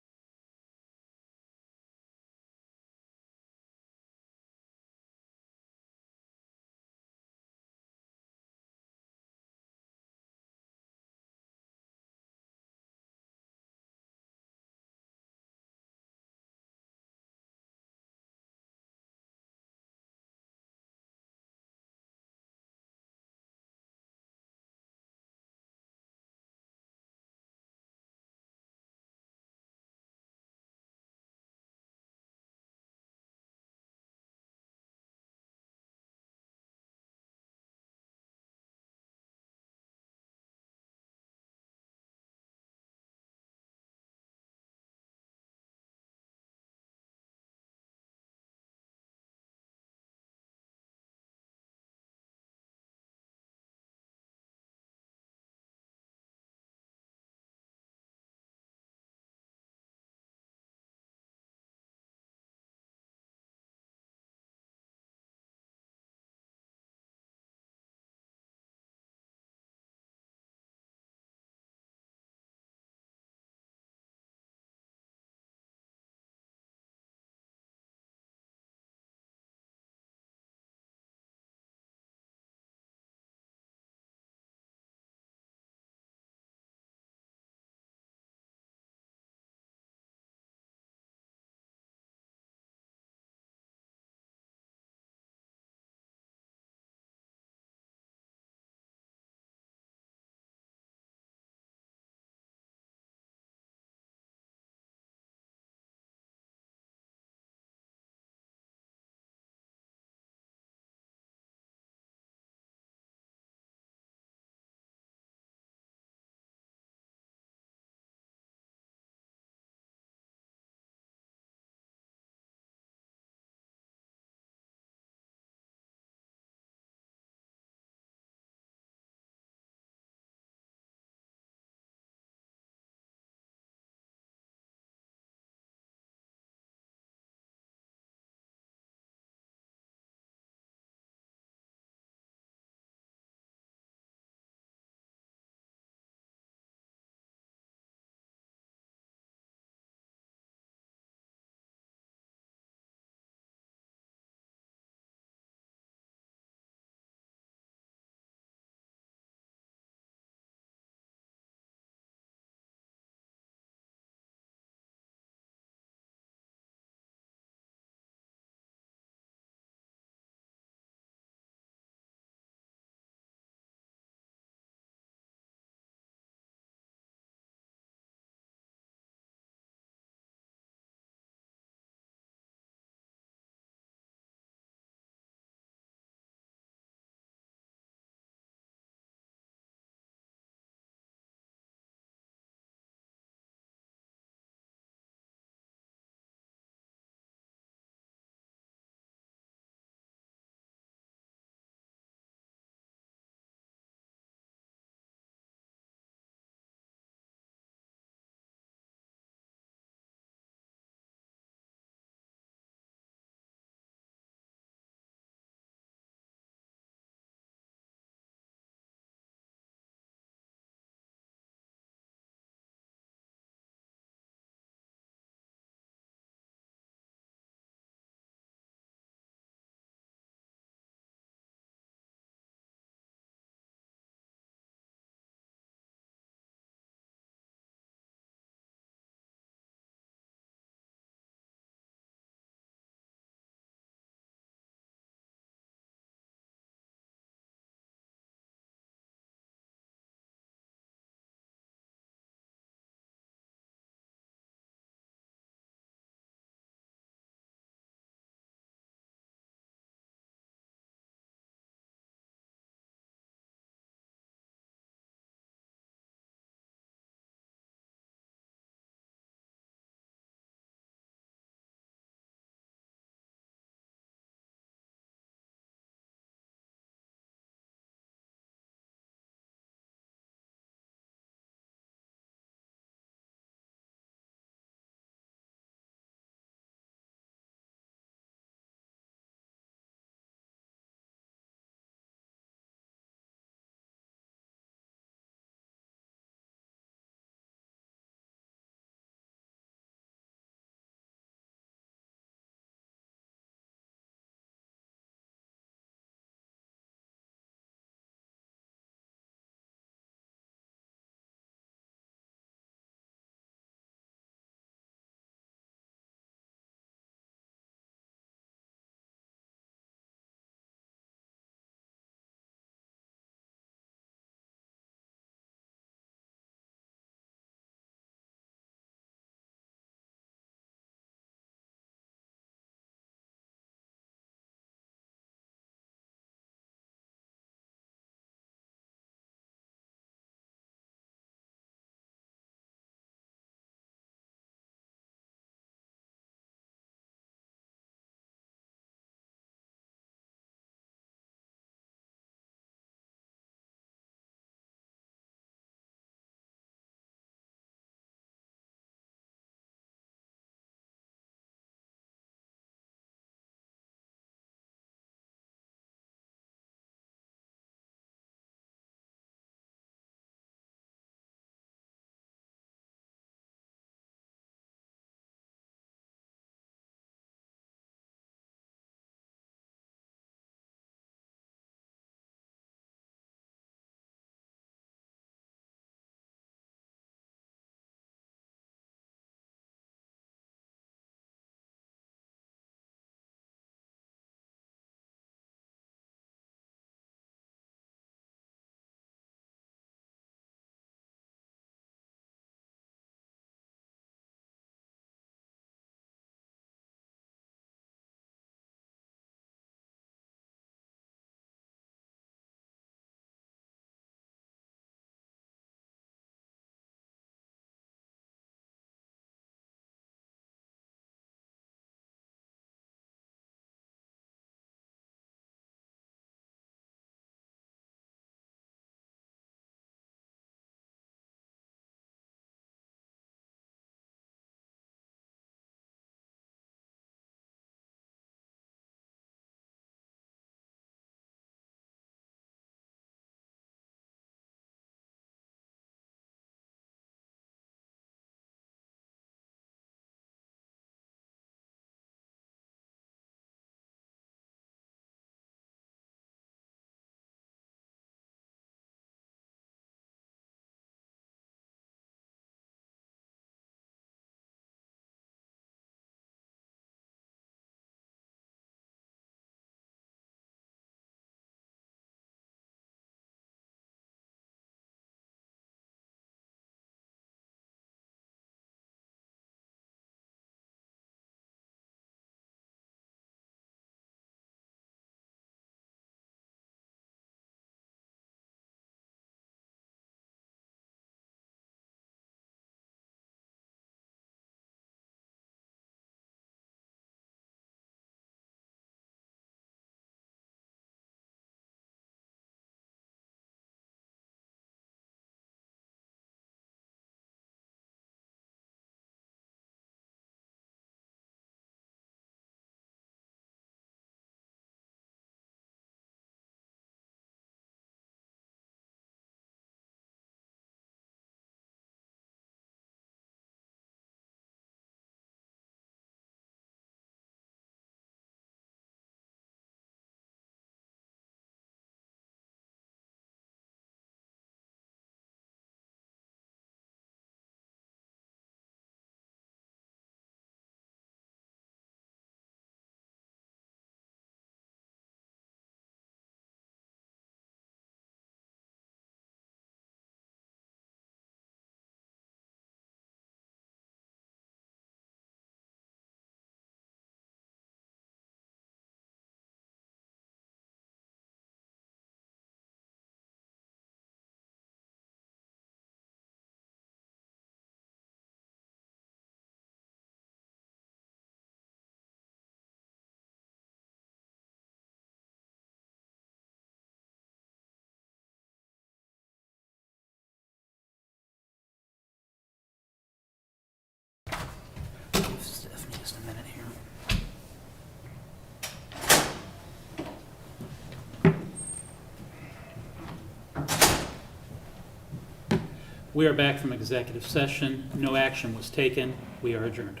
[SPEAKER 1] We are back from executive session. No action was taken. We are adjourned.